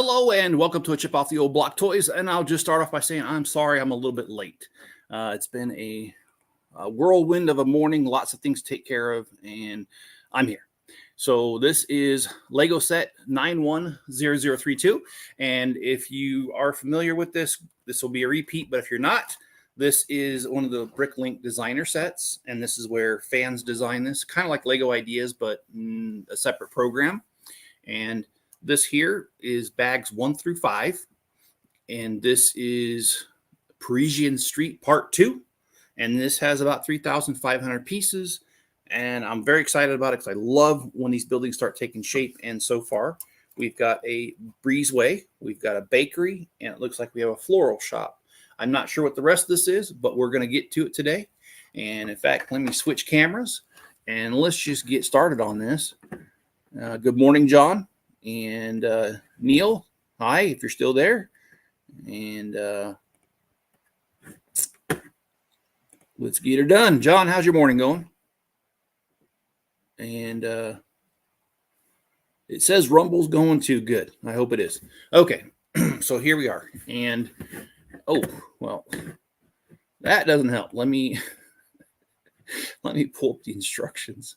Hello and welcome to a Chip Off the Old Block Toys. And I'll just start off by saying I'm sorry I'm a little bit late. It's been a whirlwind of a morning, lots of things to take care of, and I'm here. So this is Lego set 910032. And if you are familiar with this, this will be a repeat. But if you're not, this is one of the Bricklink Designer sets. And this is where fans design this, kind of like Lego Ideas, but a separate program. And this here is bags 1 through 5, and this is Parisian Street Part 2, and this has about 3,500 pieces, and I'm very excited about it because I love when these buildings start taking shape. And so far, we've got a breezeway, we've got a bakery, and it looks like we have a floral shop. I'm not sure what the rest of this is, but we're going to get to it today. And in fact, let me switch cameras, and let's just get started on this. Good morning, John. And Neil, hi, if you're still there. And let's get her done. John, how's your morning going? And it says Rumble's going too good. I hope it is. Okay, so here we are. And, oh, well, that doesn't help. Let me pull up the instructions.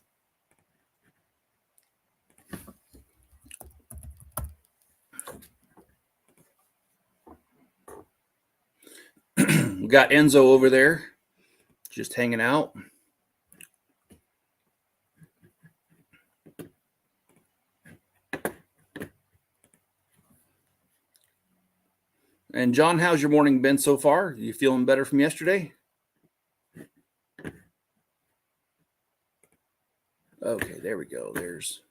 We got Enzo over there just hanging out. And John, how's your morning been so far? Are you feeling better from yesterday? Okay, there we go. There's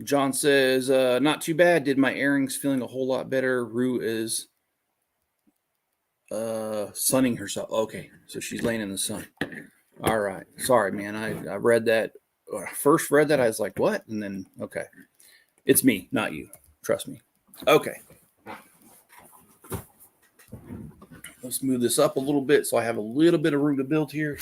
John says, not too bad. Did my earrings, feeling a whole lot better. Rue is sunning herself. Okay, so she's laying in the sun. All right. Sorry, man. I read that. When I first read that, I was like, what? And then, okay. It's me, not you. Trust me. Okay. Let's move this up a little bit so I have a little bit of room to build here.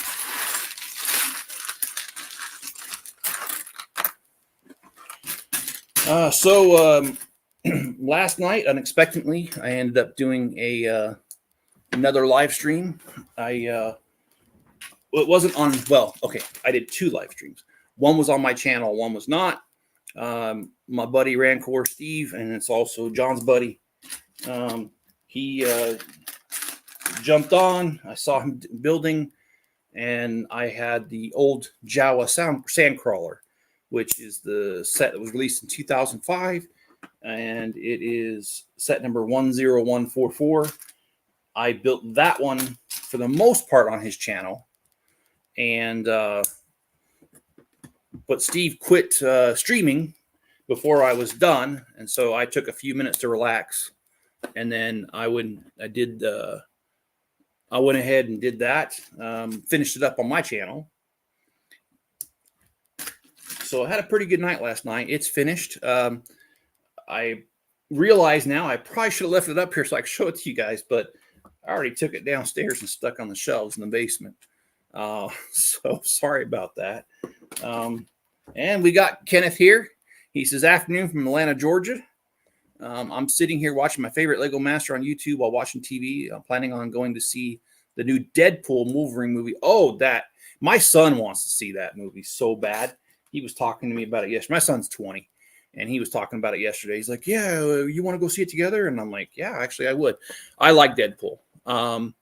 Last night, unexpectedly, I ended up doing another live stream. It wasn't on, well, okay, I did 2 live streams. One was on my channel, one was not. My buddy Rancor Steve, and it's also John's buddy. He jumped on. I saw him building, and I had the old Jawa Sandcrawler, which is the set that was released in 2005, and it is set number 10144. I built that one for the most part on his channel, and but Steve quit streaming before I was done, and so I took a few minutes to relax, and then I went ahead and did that, finished it up on my channel. So I had a pretty good night last night. It's finished. I realize now I probably should have left it up here so I could show it to you guys, but I already took it downstairs and stuck on the shelves in the basement. So sorry about that. And we got Kenneth here. He says, afternoon from Atlanta, Georgia. I'm sitting here watching my favorite Lego Master on YouTube while watching TV. I'm planning on going to see the new Deadpool Wolverine movie. Oh, my son wants to see that movie so bad. He was talking to me about it yesterday. My son's 20, and he was talking about it yesterday. He's like, yeah, you want to go see it together? And I'm like, yeah, actually, I would. I like Deadpool. A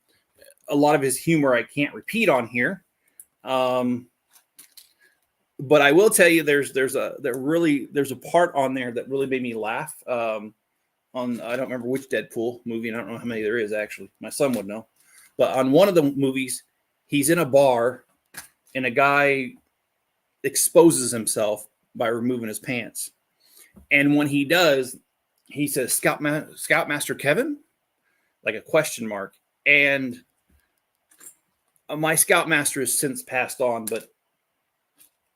lot of his humor I can't repeat on here. But I will tell you, there's a part on there that really made me laugh. I don't remember which Deadpool movie, and I don't know how many there is, actually. My son would know. But on one of the movies, he's in a bar, and a guy exposes himself by removing his pants. And when he does, he says, Scoutmaster Kevin? Like a question mark. And my Scoutmaster has since passed on, but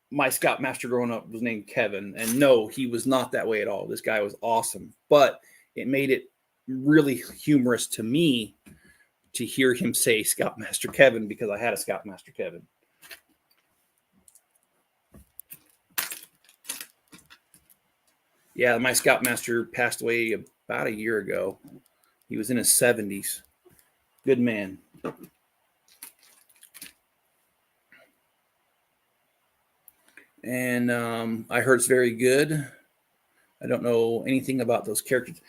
my Scoutmaster growing up was named Kevin. And no, he was not that way at all. This guy was awesome. But it made it really humorous to me to hear him say Scoutmaster Kevin, because I had a Scoutmaster Kevin. Yeah, my Scoutmaster passed away about a year ago. He was in his 70s. Good man. And I heard it's very good. I don't know anything about those characters.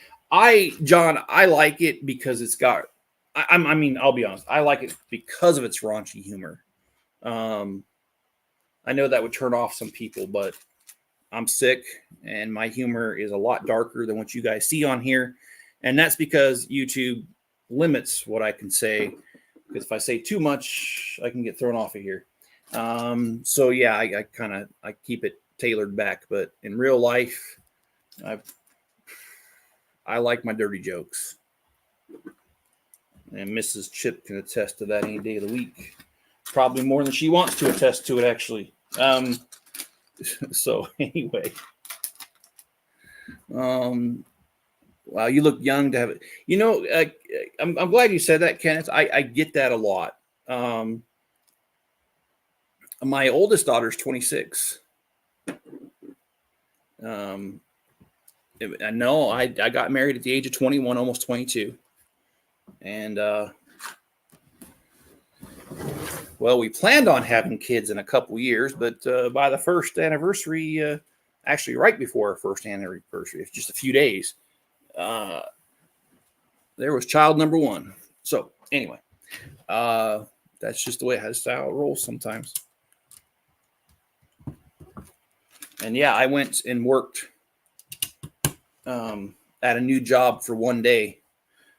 John, I like it because it's got. I mean, I'll be honest. I like it because of its raunchy humor. Um, I know that would turn off some people, but I'm sick, and my humor is a lot darker than what you guys see on here, and that's because YouTube limits what I can say. Because if I say too much, I can get thrown off of here. So yeah, I keep it tailored back, but in real life, I like my dirty jokes, and Mrs. Chip can attest to that any day of the week. Probably more than she wants to attest to it, actually. So anyway, wow, you look young to have it. You know, I'm glad you said that, Kenneth. I get that a lot. My oldest daughter's 26. I know I got married at the age of 21, almost 22. And, well, we planned on having kids in a couple years, but by the first anniversary, actually right before our first anniversary, it's just a few days, there was child number one. So anyway, that's just the way that's how it rolls sometimes. And yeah, I went and worked at a new job for one day.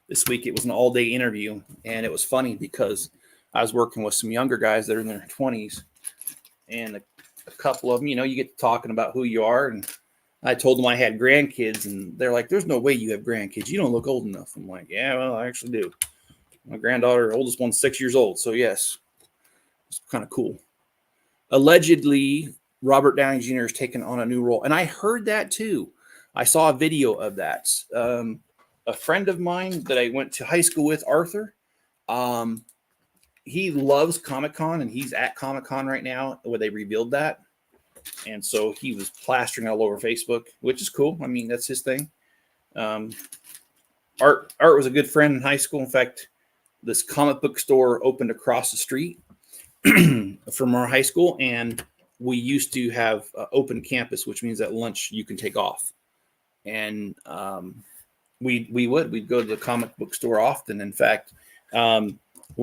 This week it was an all-day interview, and it was funny because I was working with some younger guys that are in their 20s, and a couple of them, you get to talking about who you are, and I told them I had grandkids, and they're like, "There's no way you have grandkids. You don't look old enough." I'm like, "Yeah, well, I actually do. My granddaughter, oldest one's 6 years old, so yes, it's kind of cool." Allegedly, Robert Downey Jr. is taking on a new role, and I heard that too. I saw a video of that. A friend of mine that I went to high school with, Arthur, he loves Comic-Con, and he's at Comic-Con right now where they revealed that. And so he was plastering all over Facebook, which is cool. I mean, that's his thing. Art was a good friend in high school. In fact, this comic book store opened across the street from our high school, and we used to have open campus, which means at lunch you can take off. And we'd go to the comic book store often. In fact, when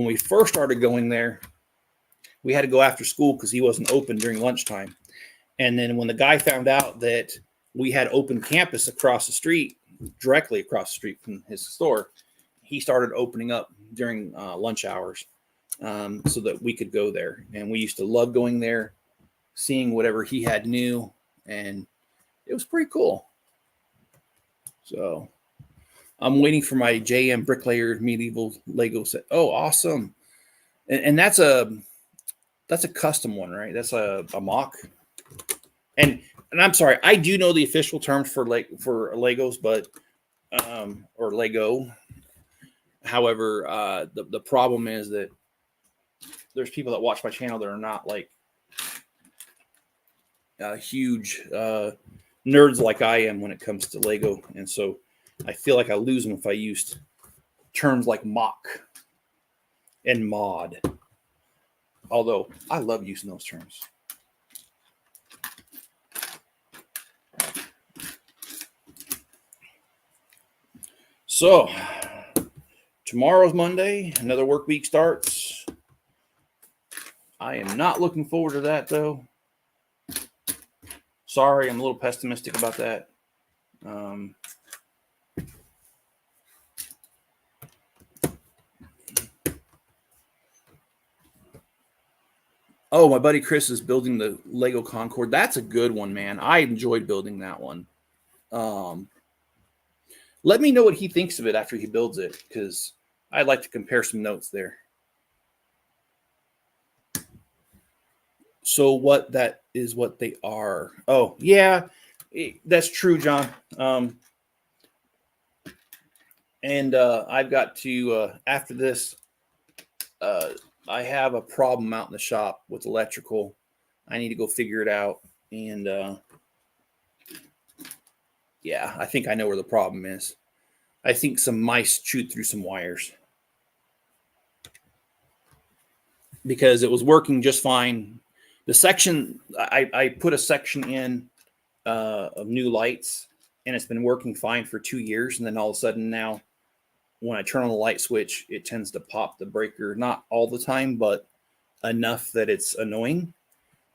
we first started going there, we had to go after school because he wasn't open during lunchtime. And then when the guy found out that we had open campus across the street, directly across the street from his store, he started opening up during lunch hours so that we could go there. And we used to love going there, seeing whatever he had new, and it was pretty cool. So I'm waiting for my JM Bricklayer medieval Lego set. Oh, awesome! And that's a custom one, right? That's a mock. And I'm sorry, I do know the official terms for Legos, but or Lego. However, the problem is that there's people that watch my channel that are not like huge nerds like I am when it comes to Lego, and so I feel like I lose them if I used terms like mock and mod. Although I love using those terms. So tomorrow's Monday, another work week starts. I am not looking forward to that though. Sorry, I'm a little pessimistic about that. Oh, my buddy Chris is building the Lego Concorde. That's a good one, man. I enjoyed building that one. Let me know what he thinks of it after he builds it, because I'd like to compare some notes there. So what that is what they are. Oh, yeah, that's true, John. And I've got to, after this, I have a problem out in the shop with electrical. I need to go figure it out. And Yeah, I think I know where the problem is. I think some mice chewed through some wires because it was working just fine. The section, I put a section in of new lights, and it's been working fine for 2 years. And then all of a sudden now, when I turn on the light switch, it tends to pop the breaker, not all the time, but enough that it's annoying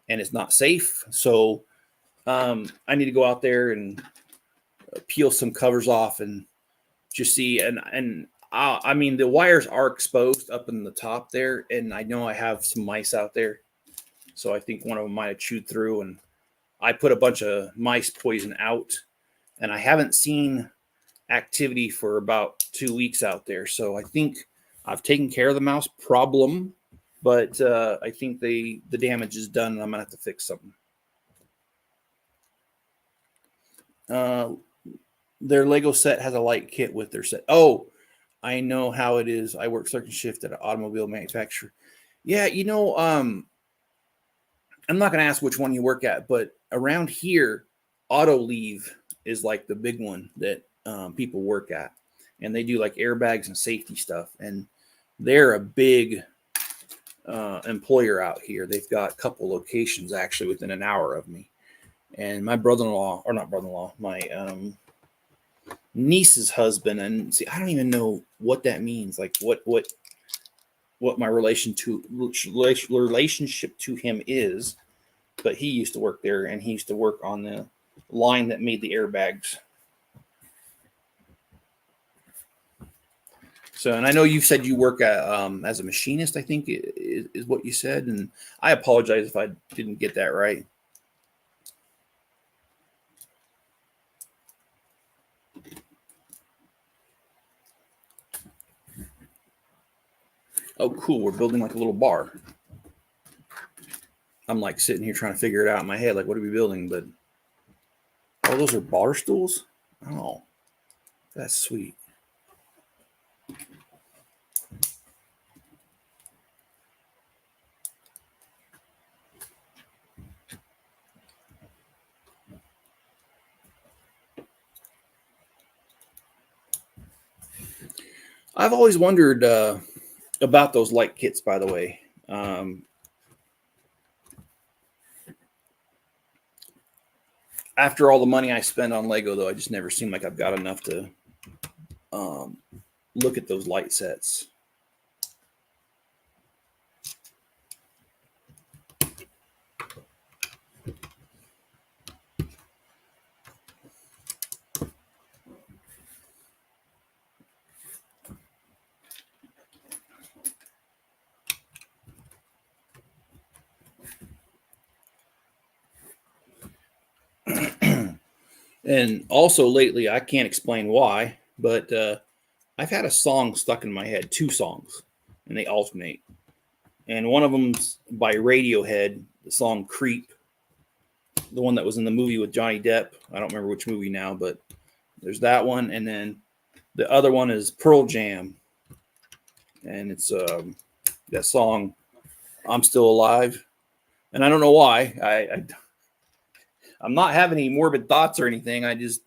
and it's not safe. So I need to go out there and peel some covers off and just see. And I mean, the wires are exposed up in the top there, and I know I have some mice out there, so I think one of them might have chewed through. And I put a bunch of mice poison out, and I haven't seen activity for about 2 weeks out there. So I think I've taken care of the mouse problem, but I think the damage is done, and I'm gonna have to fix something. Their Lego set has a light kit with their set. Oh, I know how it is. I work second shift at an automobile manufacturer. Yeah, I'm not going to ask which one you work at, but around here, Auto Leave is like the big one that people work at, and they do like airbags and safety stuff. And they're a big employer out here. They've got a couple locations actually within an hour of me. And my brother-in-law, or not brother-in-law, my niece's husband, and see, I don't even know what that means. Like what my relationship to him is, but he used to work there, and he used to work on the line that made the airbags. So, and I know you said you work at as a machinist, I think is what you said, and I apologize if I didn't get that right. Oh, cool. We're building like a little bar. I'm like sitting here trying to figure it out in my head. Like, what are we building? But, oh, those are bar stools? Oh, that's sweet. I've always wondered about those light kits, by the way. After all the money I spend on Lego, though, I just never seem like I've got enough to look at those light sets. And also lately, I can't explain why, but I've had a song stuck in my head, two songs, and they alternate. And one of them's by Radiohead, the song Creep, the one that was in the movie with Johnny Depp. I don't remember which movie now, but there's that one. And then the other one is Pearl Jam. And it's that song, I'm Still Alive. And I don't know why. I'm not having any morbid thoughts or anything. I just,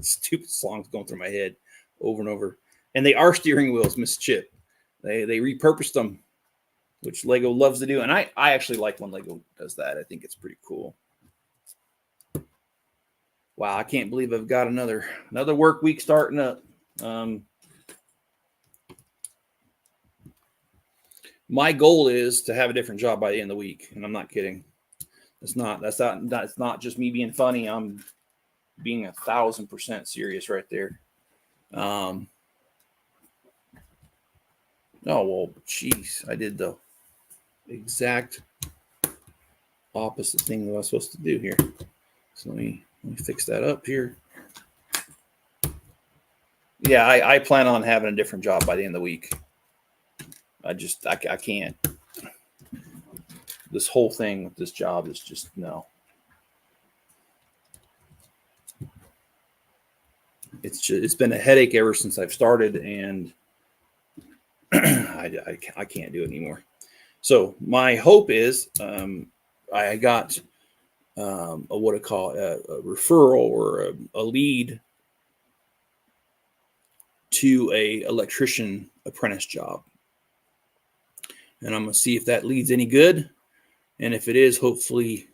stupid songs going through my head over and over. And they are steering wheels, Miss Chip. They repurposed them, which Lego loves to do. And I actually like when Lego does that. I think it's pretty cool. Wow, I can't believe I've got another work week starting up. My goal is to have a different job by the end of the week, and I'm not kidding. That's not just me being funny. I'm being 1,000% serious right there. Oh well, geez, I did the exact opposite thing that I was supposed to do here. So let me fix that up here. Yeah, I plan on having a different job by the end of the week. I can't. This whole thing with this job is just no. It's been a headache ever since I've started, and I can't do it anymore. So my hope is I got what I call a referral or a lead to a electrician apprentice job. And I'm going to see if that lead's any good. And if it is, hopefully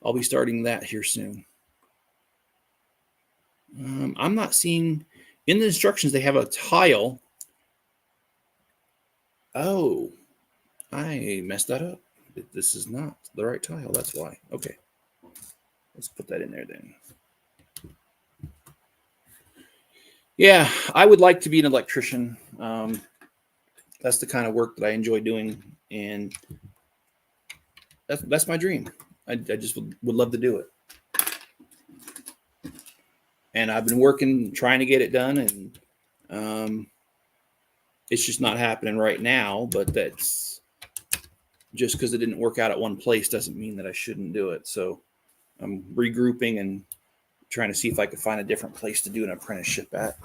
I'll be starting that here soon. I'm not seeing in the instructions, they have a tile. Oh, I messed that up. This is not the right tile. That's why. Okay. Let's put that in there then. Yeah, I would like to be an electrician. That's the kind of work that I enjoy doing, and that's my dream. I just would love to do it. And I've been working, trying to get it done, and it's just not happening right now. But that's just because it didn't work out at one place doesn't mean that I shouldn't do it. So I'm regrouping and trying to see if I could find a different place to do an apprenticeship at.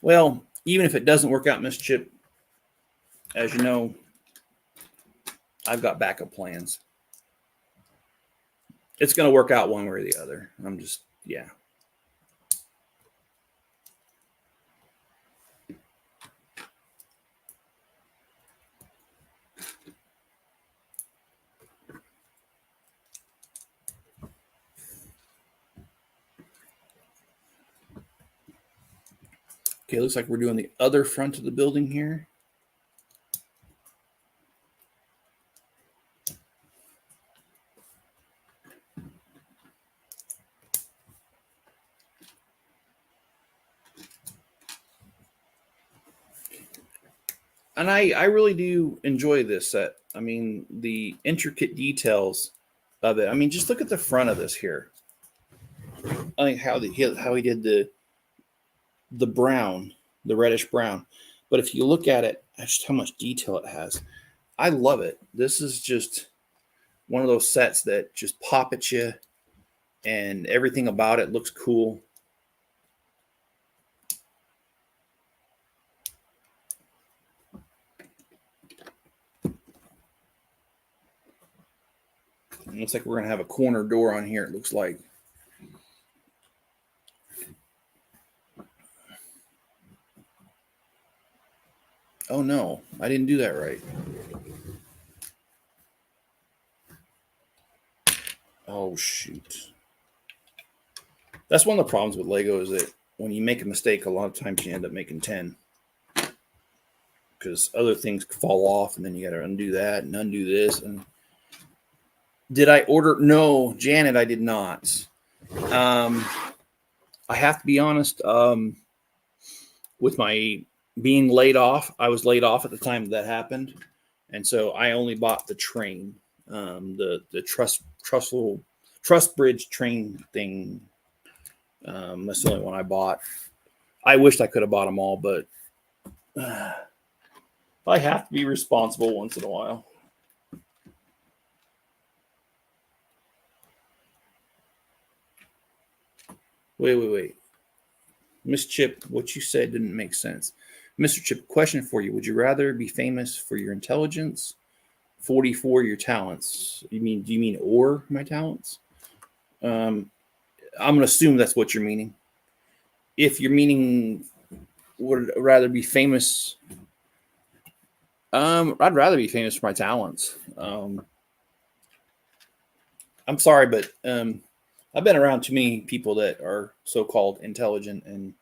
Well, even if it doesn't work out, Miss Chip, as you know, I've got backup plans. It's going to work out one way or the other. I'm just, yeah. Okay, looks like we're doing the other front of the building here. And I really do enjoy this set. I mean, the intricate details of it. I mean, just look at the front of this here. I think how he did the brown, the reddish brown. But if you look at it, just how much detail it has. I love it. This is just one of those sets that just pop at you, and everything about it looks cool. It looks like we're going to have a corner door on here, it looks like. Oh no, I didn't do that right. Oh shoot. That's one of the problems with Lego is that when you make a mistake, a lot of times you end up making 10. Because other things fall off, and then you got to undo that and undo this. And did I order? No, Janet, I did not. I have to be honest. With my being laid off, I was laid off at the time that happened, and so I only bought the train, the truss bridge train thing. That's the only one I bought. I wished I could have bought them all, but I have to be responsible once in a while. Wait. Miss Chip, what you said didn't make sense. Mr. Chip, question for you. Would you rather be famous for your intelligence, 44 your talents? Do you mean or my talents? I'm gonna assume that's what you're meaning. If you're meaning would rather be famous, I'd rather be famous for my talents. I'm sorry, but I've been around too many people that are so-called intelligent, and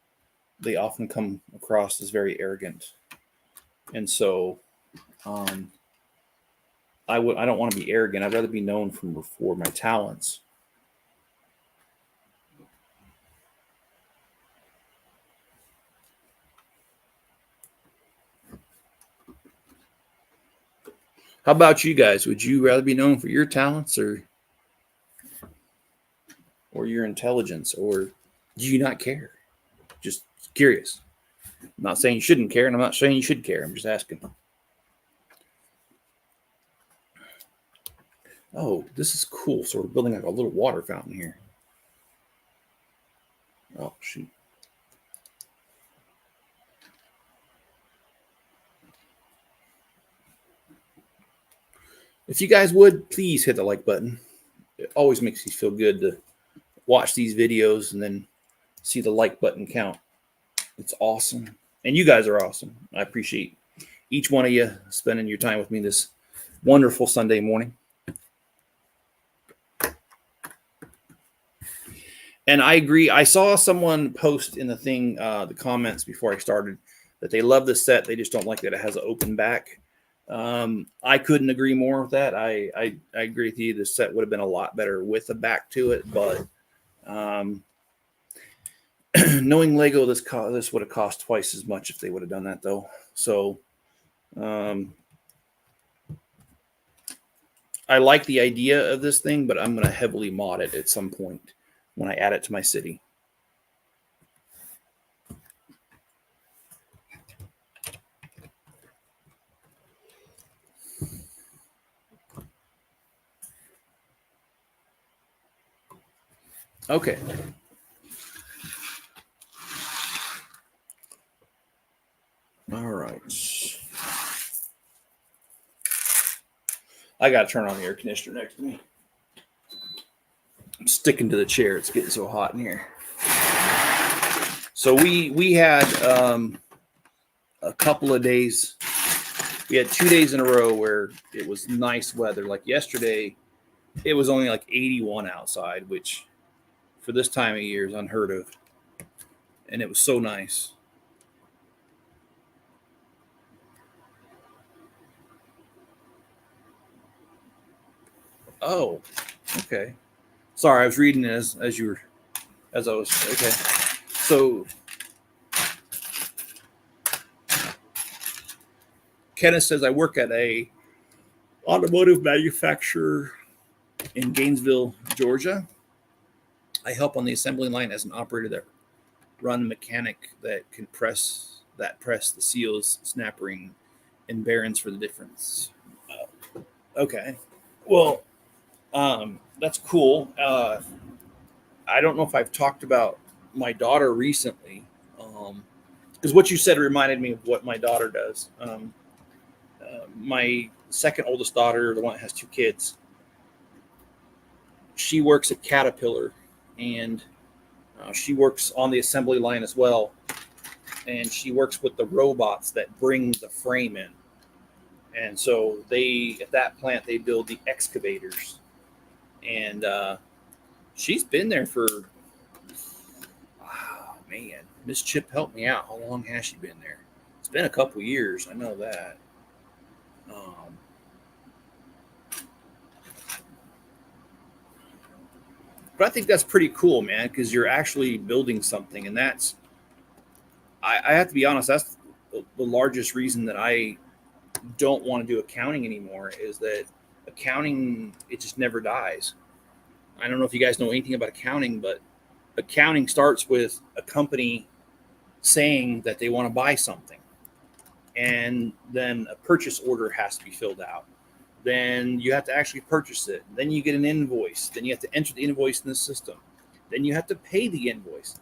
they often come across as very arrogant. And so, I don't want to be arrogant. I'd rather be known for my talents. How about you guys? Would you rather be known for your talents or your intelligence, or do you not care? Just curious. I'm not saying you shouldn't care, and I'm not saying you should care. I'm just asking. Oh, this is cool. So we're building like a little water fountain here. Oh, shoot. If you guys would, please hit the like button. It always makes me feel good to watch these videos and then see the like button count. It's awesome. And you guys are awesome. I appreciate each one of you spending your time with me this wonderful Sunday morning. And I agree. I saw someone post in the thing, the comments before I started, that they love the set. They just don't like that it has an open back. I couldn't agree more with that. I agree with you. The set would have been a lot better with a back to it, but knowing Lego, this would have cost twice as much if they would have done that, though. So I like the idea of this thing, but I'm going to heavily mod it at some point when I add it to my city. Okay. All right. I got to turn on the air conditioner next to me. I'm sticking to the chair. It's getting so hot in here. So we had a couple of days. We had 2 days in a row where it was nice weather. Like yesterday, it was only like 81 outside, which for this time of year is unheard of. And it was so nice. Oh, okay. Sorry, I was reading as I was okay. So Kenneth says I work at a automotive manufacturer in Gainesville, Georgia. I help on the assembly line as an operator that run mechanic that can press the seals, snap ring, and bearings for the difference. Okay, well, that's cool. I don't know if I've talked about my daughter recently, because what you said reminded me of what my daughter does. My second oldest daughter, the one that has 2 kids, she works at Caterpillar, and she works on the assembly line as well. And she works with the robots that bring the frame in. And so at that plant, they build the excavators. And she's been there for, oh man, Miss Chip helped me out. How long has she been there? It's been a couple years. I know that. But I think that's pretty cool, man, because you're actually building something. And that's, I have to be honest, that's the largest reason that I don't want to do accounting anymore, is that accounting, it just never dies. I don't know if you guys know anything about accounting, but accounting starts with a company saying that they want to buy something. And then a purchase order has to be filled out. Then you have to actually purchase it. Then you get an invoice. Then you have to enter the invoice in the system. Then you have to pay the invoice.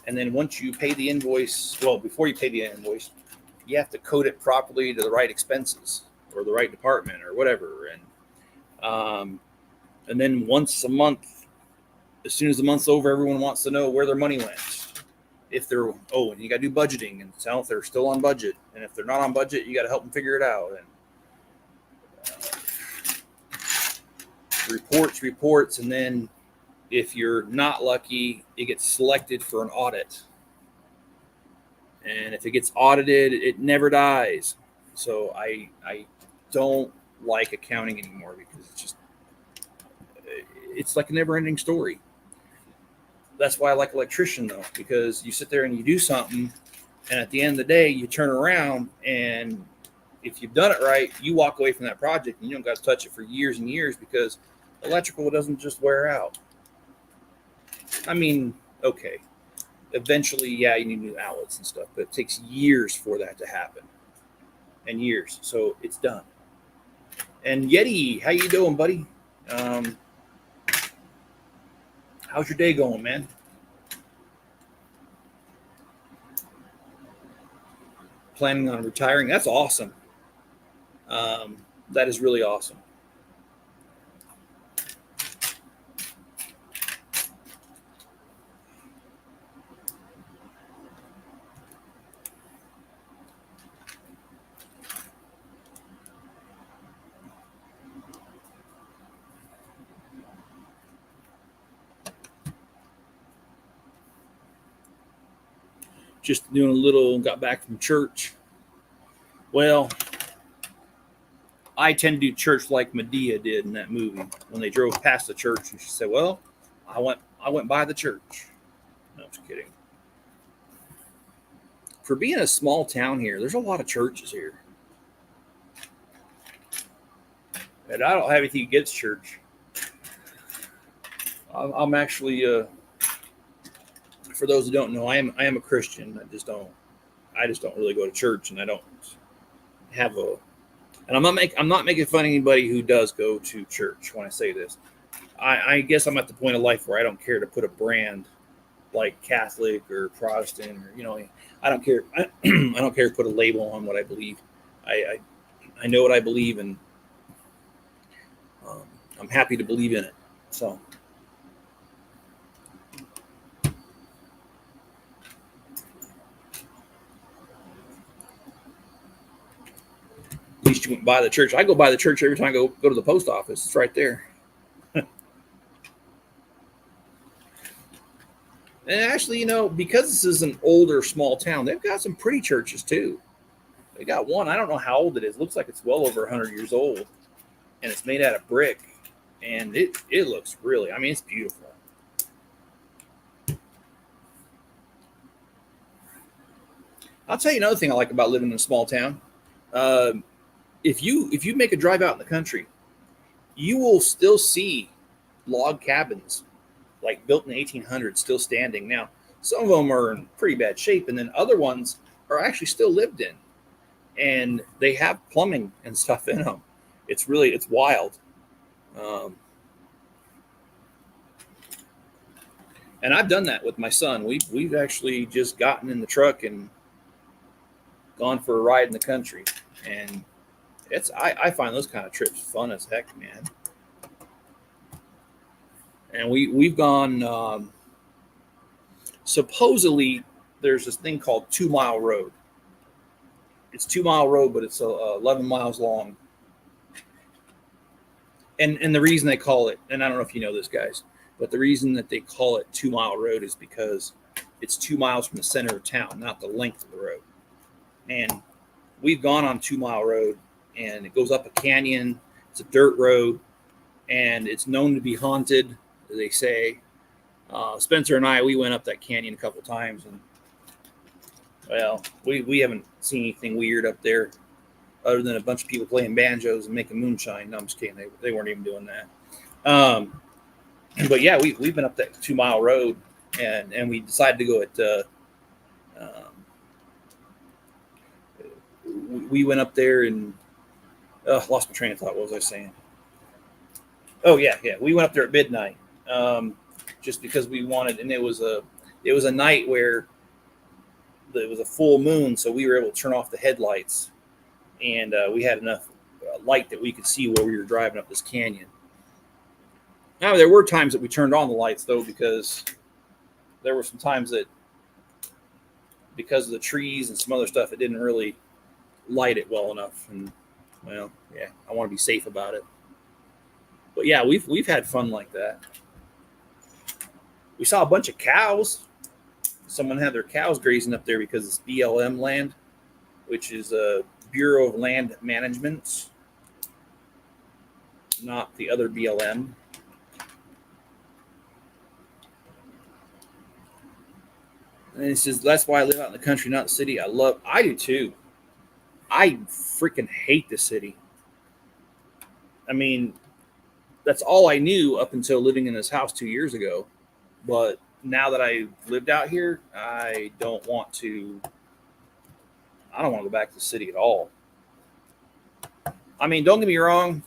And then once you pay the invoice, well, before you pay the invoice, you have to code it properly to the right expenses or the right department or whatever. And then once a month, as soon as the month's over, everyone wants to know where their money went. If they're, and you got to do budgeting and tell if they're still on budget. And if they're not on budget, you got to help them figure it out. And reports. And then if you're not lucky, it gets selected for an audit. And if it gets audited, it never dies. So I don't like accounting anymore, because it's like a never-ending story. That's why I like electrician, though, because you sit there and you do something, and at the end of the day, you turn around, and if you've done it right, you walk away from that project and you don't got to touch it for years and years, because electrical doesn't just wear out. I mean, okay, eventually, yeah, you need new outlets and stuff, but it takes years for that to happen, and years. So it's done. And Yeti, how you doing, buddy? How's your day going, man? Planning on retiring? That's awesome. That is really awesome. just doing a little, got back from church. Well, I tend to do church like Medea did in that movie when they drove past the church, and she said, "Well, I went by the church." No, I'm just kidding. For being a small town here, there's a lot of churches here, and I don't have anything against church. I'm actually, for those who don't know, I am a Christian. I just don't really go to church, and I don't have a. And I'm not making fun of anybody who does go to church when I say this. I guess I'm at the point of life where I don't care to put a brand like Catholic or Protestant, or I don't care. I don't care to put a label on what I believe. I know what I believe, and I'm happy to believe in it. So. At least you went by the church. I go by the church every time I go to the post office. It's right there. And actually, because this is an older small town, they've got some pretty churches too. They got one. I don't know how old it is. It looks like it's well over 100 years old, and it's made out of brick. And it looks really, it's beautiful. I'll tell you another thing I like about living in a small town. If you make a drive out in the country, you will still see log cabins like built in the 1800s still standing. Now, some of them are in pretty bad shape, and then other ones are actually still lived in, and they have plumbing and stuff in them. It's wild. And I've done that with my son. We've actually just gotten in the truck and gone for a ride in the country, and I find those kind of trips fun as heck, man. And we've gone. Supposedly, there's this thing called 2 Mile Road. It's 2 Mile Road, but it's 11 miles long. And the reason they call it, and I don't know if you know this, guys, but the reason that they call it 2 Mile Road is because it's 2 miles from the center of town, not the length of the road. And we've gone on 2 Mile Road, and it goes up a canyon. It's a dirt road, and it's known to be haunted, they say. Spencer and we went up that canyon a couple times, and well, we haven't seen anything weird up there other than a bunch of people playing banjos and making moonshine. No, I'm just kidding. They weren't even doing that. But yeah, we've been up that 2 Mile Road, and we decided to go at. We went up there and lost my train of thought. What was I saying? Oh yeah. We went up there at midnight, just because we wanted, and it was a night where it was a full moon, so we were able to turn off the headlights, and we had enough light that we could see where we were driving up this canyon. Now, there were times that we turned on the lights, though, because there were some times that, because of the trees and some other stuff, it didn't really light it well enough. And, well, yeah, I want to be safe about it. But, yeah, we've had fun like that. We saw a bunch of cows. Someone had their cows grazing up there because it's BLM land, which is a Bureau of Land Management, not the other BLM. And he says, that's why I live out in the country, not the city. I do too. I freaking hate the city. I mean, that's all I knew up until living in this house 2 years ago. But now that I've lived out here, I don't want to go back to the city at all. I mean, don't get me wrong.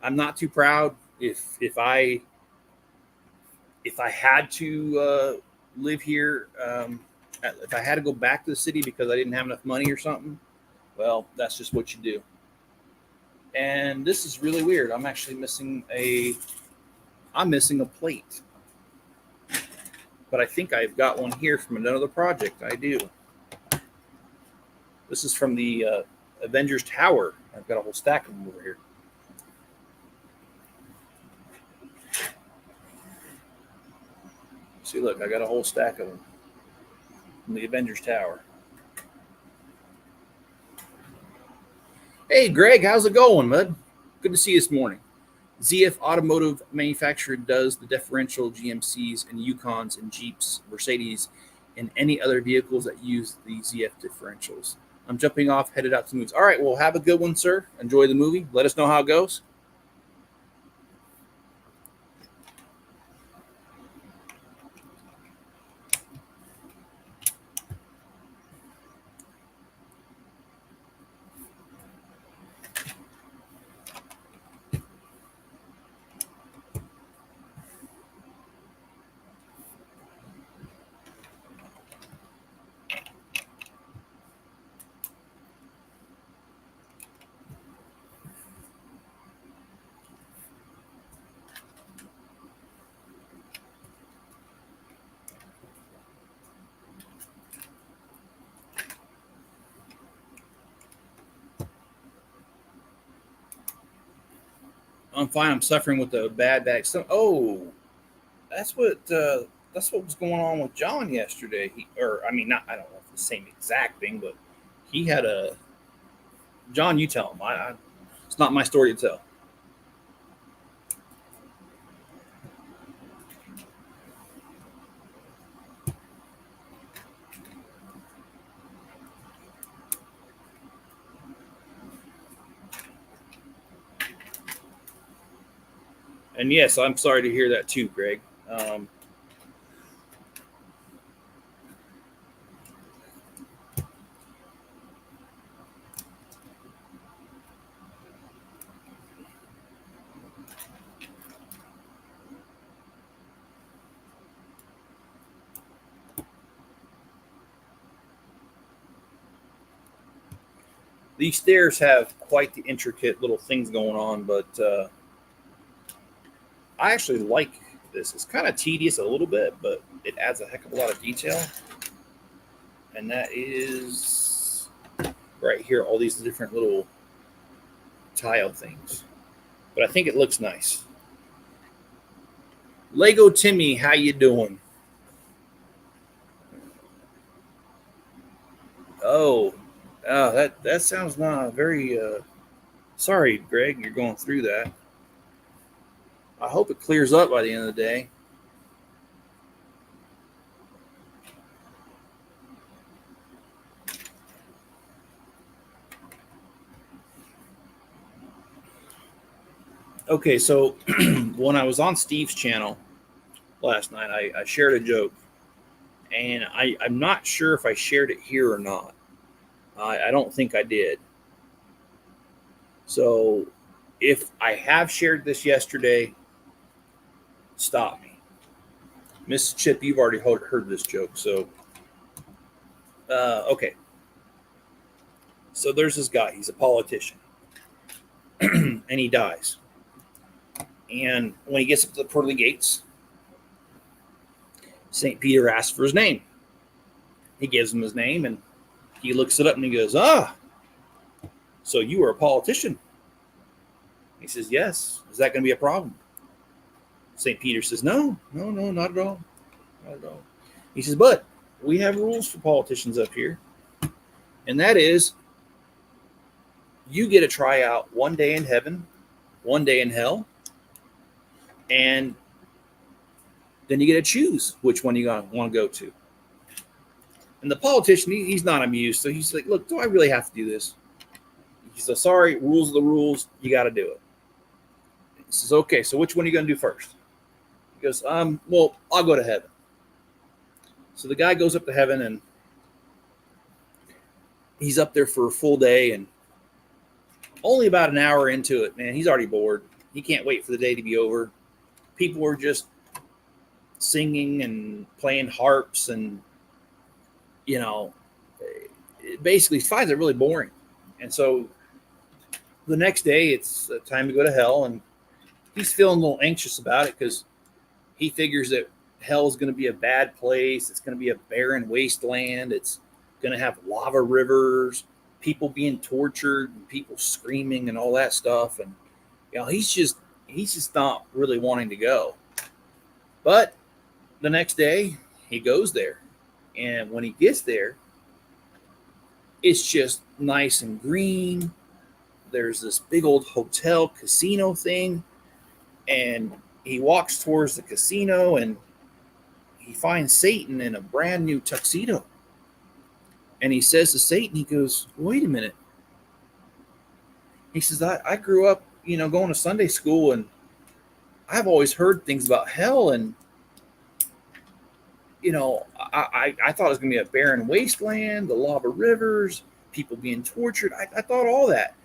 I'm not too proud. If I had to live here, if I had to go back to the city because I didn't have enough money or something, well, that's just what you do. And this is really weird. I'm actually missing a plate. But I think I've got one here from another project. I do. This is from the Avengers Tower. I've got a whole stack of them over here. See, look, I got a whole stack of them. from the Avengers Tower. Hey, Greg, how's it going, bud? Good to see you this morning. ZF Automotive Manufacturer does the differential GMCs and Yukons and Jeeps, Mercedes, and any other vehicles that use the ZF differentials. I'm jumping off, headed out to movies. All right, well, have a good one, sir. Enjoy the movie. Let us know how it goes. I'm fine. I'm suffering with a bad back. Oh, that's what was going on with John yesterday. Not. I don't know if it's the same exact thing, but he had a. John, you tell him. It's not my story to tell. And yes, I'm sorry to hear that too, Greg. These stairs have quite the intricate little things going on, but I actually like this. It's kind of tedious a little bit, but it adds a heck of a lot of detail. And that is right here, all these different little tile things. But I think it looks nice. Lego Timmy, how you doing? Oh, that sounds not very. Sorry, Greg, you're going through that. I hope it clears up by the end of the day. Okay, so when I was on Steve's channel last night, I shared a joke, and I'm not sure if I shared it here or not. I don't think I did. So if I have shared this yesterday, stop me. Miss Chip, you've already heard this joke. So, okay. So there's this guy. He's a politician. And he dies. And when he gets up to the pearly gates, St. Peter asks for his name. He gives him his name, and he looks it up, and he goes, so you were a politician? He says, yes. Is that going to be a problem? St. Peter says, no, not at all. Not at all. He says, but we have rules for politicians up here. And that is, you get to try out one day in heaven, one day in hell, and then you get to choose which one you want to go to. And the politician, he's not amused. So he's like, look, do I really have to do this? He says, sorry, rules are the rules. You got to do it. He says, okay, so which one are you going to do first? He goes, well, I'll go to heaven. So the guy goes up to heaven, and he's up there for a full day, and only about an hour into it, man, he's already bored. He can't wait for the day to be over. People are just singing and playing harps, and basically finds it really boring. And so the next day, it's time to go to hell, and he's feeling a little anxious about it because he figures that hell is going to be a bad place. It's going to be a barren wasteland. It's going to have lava rivers, people being tortured, and people screaming and all that stuff. And he's just not really wanting to go. But the next day, he goes there, And when he gets there, it's just nice and green. There's this big old hotel casino thing. And he walks towards the casino and he finds Satan in a brand new tuxedo. And he says to Satan, he goes, wait a minute. He says, I grew up, going to Sunday school, and I've always heard things about hell. And, I thought it was going to be a barren wasteland, the lava rivers, people being tortured. I thought all that.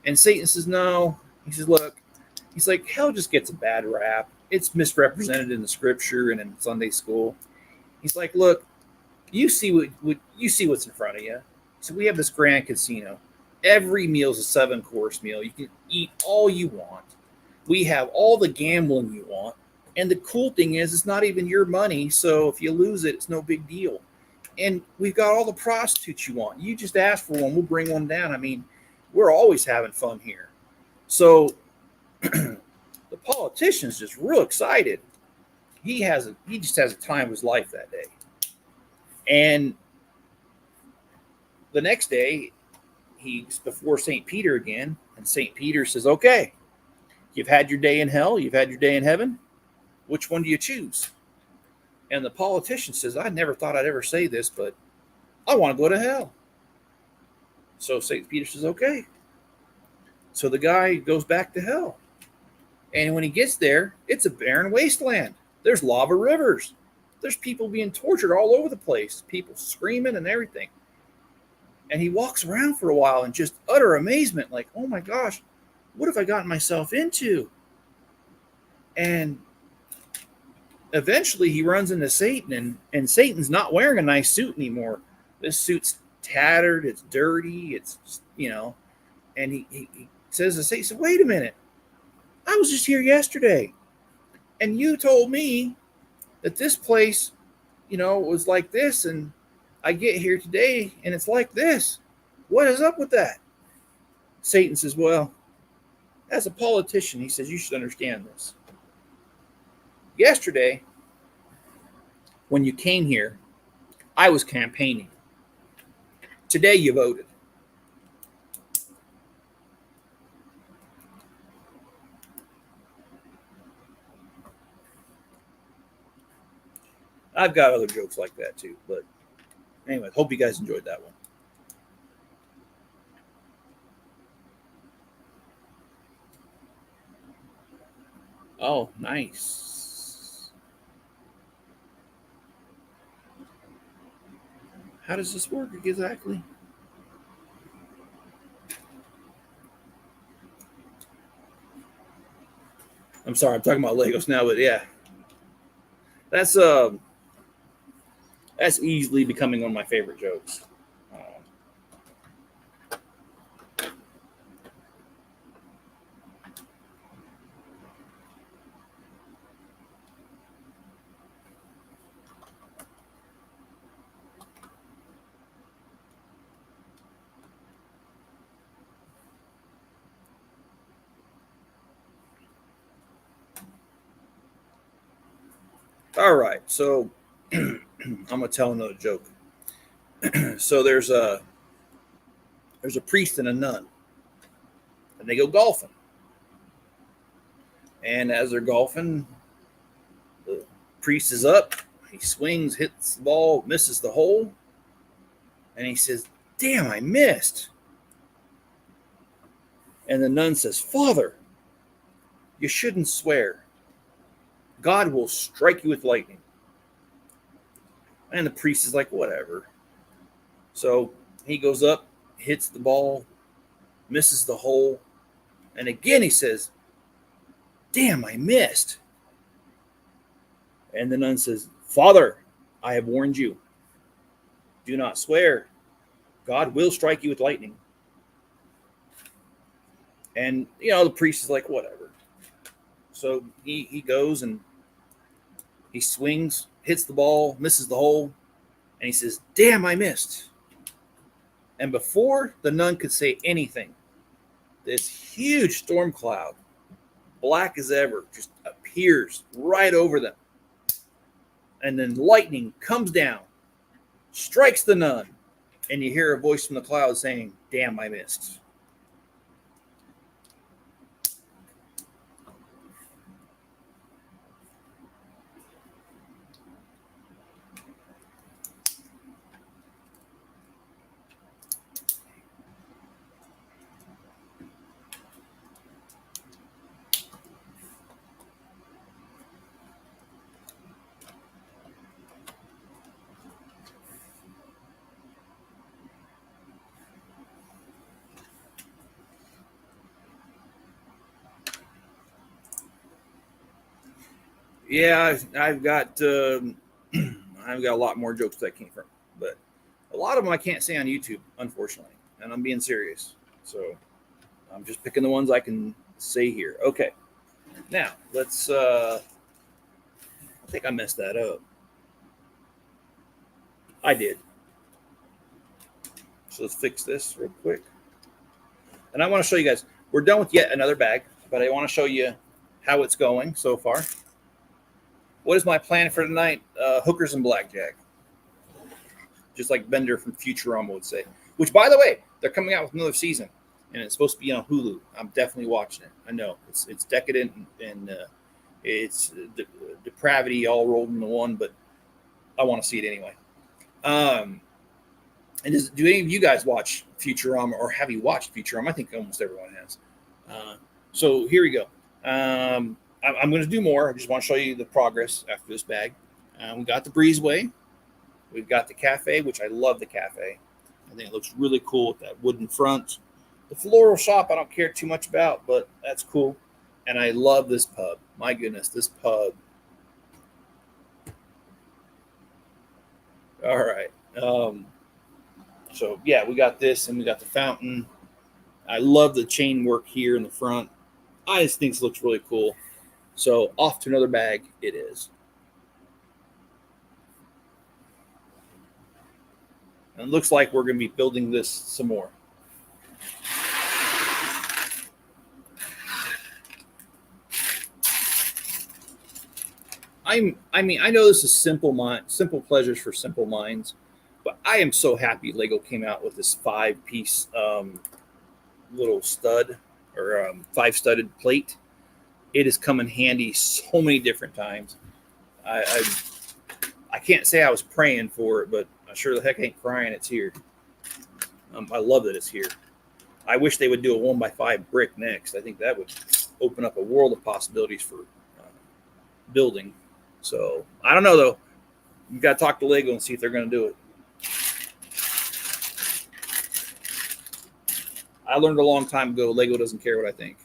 And Satan says, no. He says, look, he's like, hell just gets a bad rap. It's misrepresented in the scripture and in Sunday school. He's like, look, you see what's in front of you. So we have this grand casino. Every meal is a 7-course meal. You can eat all you want. We have all the gambling you want. And the cool thing is, it's not even your money. So if you lose it, it's no big deal. And we've got all the prostitutes you want. You just ask for one. We'll bring one down. I mean, we're always having fun here. So the politician's just real excited. He just has a time of his life that day. And the next day, he's before St. Peter again, and St. Peter says, okay, you've had your day in hell, you've had your day in heaven. Which one do you choose? And the politician says, I never thought I'd ever say this, but I want to go to hell. So St. Peter says, okay. So the guy goes back to hell. And when he gets there, it's a barren wasteland. There's lava rivers. There's people being tortured all over the place, people screaming and everything. And he walks around for a while in just utter amazement, like, oh my gosh, what have I gotten myself into? And eventually he runs into Satan, and Satan's not wearing a nice suit anymore. This suit's tattered, it's dirty, it's, and he says to Satan, wait a minute, I was just here yesterday, and you told me that this place, was like this, and I get here today and it's like this. What is up with that? Satan says, well, as a politician, he says, you should understand this. Yesterday, when you came here, I was campaigning. Today, you voted. I've got other jokes like that too, but anyway, hope you guys enjoyed that one. Oh, nice. How does this work exactly? I'm sorry, I'm talking about Legos now, but yeah. That's easily becoming one of my favorite jokes. All right, so I'm gonna tell another joke. So there's a priest and a nun, and they go golfing. And as they're golfing, the priest is up. He swings, hits the ball, misses the hole, and he says, "Damn, I missed." And the nun says, "Father, you shouldn't swear. God will strike you with lightning." And the priest is like, whatever. So he goes up, hits the ball, misses the hole, and again he says, "Damn, I missed." And the nun says, "Father, I have warned you. Do not swear. God will strike you with lightning." And, the priest is like, whatever. So he goes and he swings, hits the ball, misses the hole, and he says, "Damn, I missed." And before the nun could say anything, this huge storm cloud, black as ever, just appears right over them. And then lightning comes down, strikes the nun, and you hear a voice from the cloud saying, "Damn, I missed." Yeah, I've got I've got a lot more jokes that came from, but a lot of them I can't say on YouTube, unfortunately, and I'm being serious. So I'm just picking the ones I can say here. Okay, now let's. I think I messed that up. I did. So let's fix this real quick. And I want to show you guys. We're done with yet another bag, but I want to show you how it's going so far. What is my plan for tonight? Hookers and blackjack. Just like Bender from Futurama would say. Which, by the way, they're coming out with another season, and it's supposed to be on Hulu. I'm definitely watching it. I know it's decadent and it's depravity all rolled into one, but I want to see it anyway. And do any of you guys watch Futurama, or have you watched Futurama? I think almost everyone has. So here we go. I'm going to do more. I just want to show you the progress after this bag. We got the breezeway. We've got the cafe, which I love the cafe. I think it looks really cool with that wooden front. The floral shop, I don't care too much about, but that's cool. And I love this pub. My goodness, this pub. All right. So, yeah, we got this, and we got the fountain. I love the chain work here in the front. I just think it looks really cool. So, off to another bag it is. And it looks like we're going to be building this some more. I know this is simple pleasures for simple minds, but I am so happy Lego came out with this 5-piece little stud or 5-studded plate. It has come in handy so many different times. I can't say I was praying for it, but I sure the heck ain't crying it's here. I love that it's here. I wish they would do a 1x5 brick next. I think that would open up a world of possibilities for building. So I don't know though. You got to talk to Lego and see if they're going to do it. I learned a long time ago, Lego doesn't care what I think.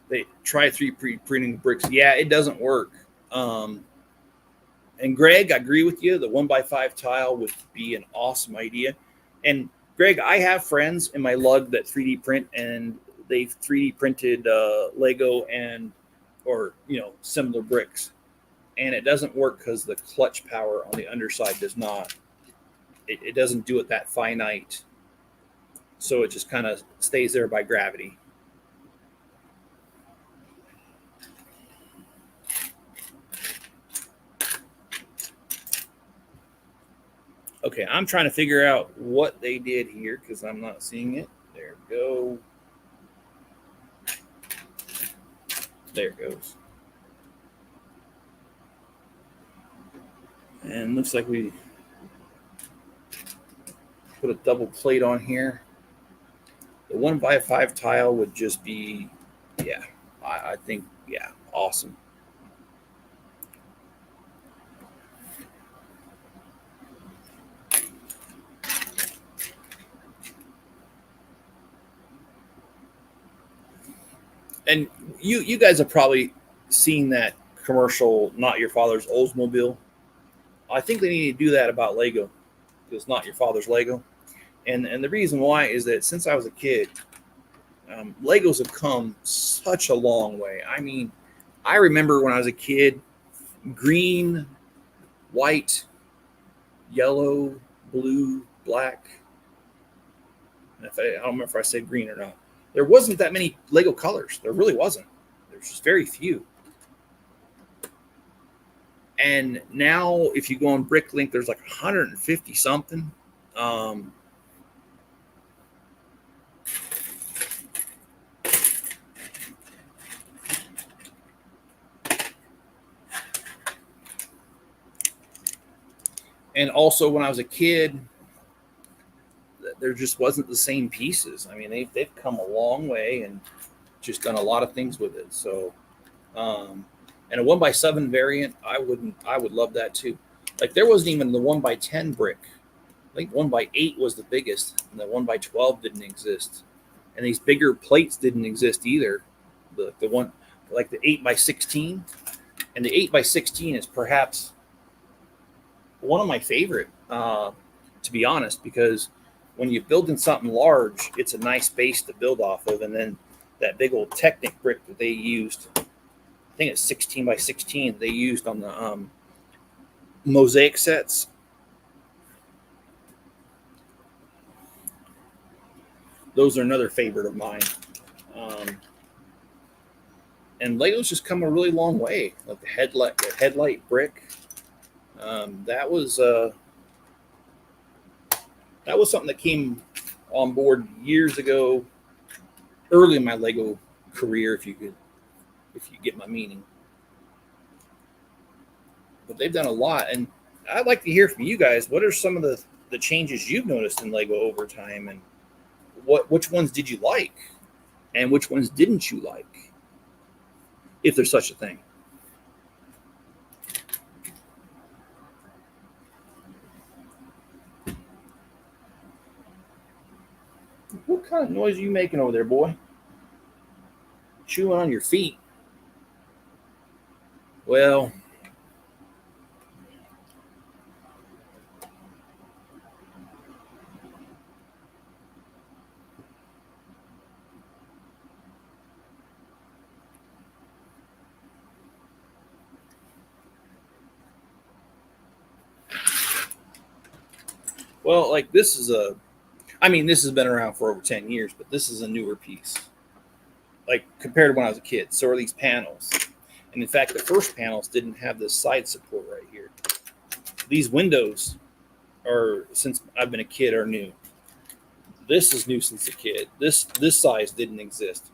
They try 3D printing bricks. Yeah, it doesn't work. And Greg, I agree with you. The 1x5 tile would be an awesome idea. And Greg, I have friends in my lug that 3D print, and they've 3D printed Lego or similar bricks, and it doesn't work because the clutch power on the underside does not. It doesn't do it that finite, so it just kind of stays there by gravity. Okay, I'm trying to figure out what they did here because I'm not seeing it. There we go. There it goes. And looks like we put a double plate on here. The 1x5 tile would just be, yeah, I think, yeah, awesome. And you guys have probably seen that commercial, Not Your Father's Oldsmobile. I think they need to do that about Lego, because Not Your Father's Lego. And the reason why is that since I was a kid, Legos have come such a long way. I mean, I remember when I was a kid, green, white, yellow, blue, black. I don't remember if I said green or not. There wasn't that many Lego colors. There really wasn't. There's just very few. And now, if you go on Bricklink, there's like 150 something. And also, when I was a kid, there just wasn't the same pieces. I mean, they've come a long way and just done a lot of things with it. So, and a 1x7 variant, I would love that too. Like, there wasn't even the 1x10 brick. I think 1x8 was the biggest, and the 1x12 didn't exist. And these bigger plates didn't exist either. The one, like the 8x16, and the 8x16 is perhaps one of my favorite, to be honest, because when you're building something large, it's a nice base to build off of. And then that big old Technic brick that they used, I think it's 16x16, they used on the mosaic sets. Those are another favorite of mine. And Lego's just come a really long way. Like the headlight brick, that was something that came on board years ago, early in my Lego career, if you get my meaning. But they've done a lot, and I'd like to hear from you guys. What are some of the changes you've noticed in Lego over time, and which ones did you like, and which ones didn't you like, if there's such a thing? What kind of noise are you making over there, boy? Chewing on your feet. Well, like this is this has been around for over 10 years, but this is a newer piece, like compared to when I was a kid. So are these panels. And in fact, the first panels didn't have this side support right here. These windows are, since I've been a kid, are new. This is new since a kid. This size didn't exist.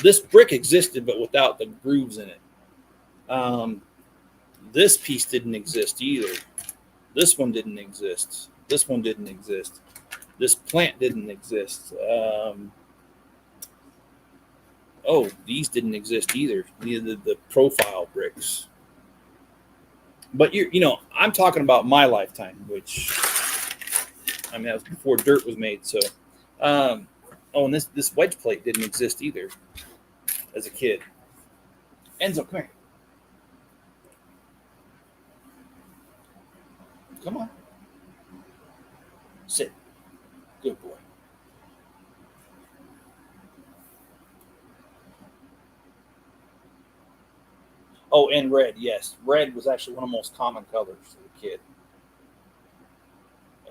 This brick existed, but without the grooves in it. This piece didn't exist either. This one didn't exist. This one didn't exist. This plant didn't exist. These didn't exist either. Neither the profile bricks. But I'm talking about my lifetime, which that was before dirt was made. So, and this wedge plate didn't exist either as a kid. Enzo, come here. Come on. Sit. Good boy. Oh, and red, yes. Red was actually one of the most common colors as a kid.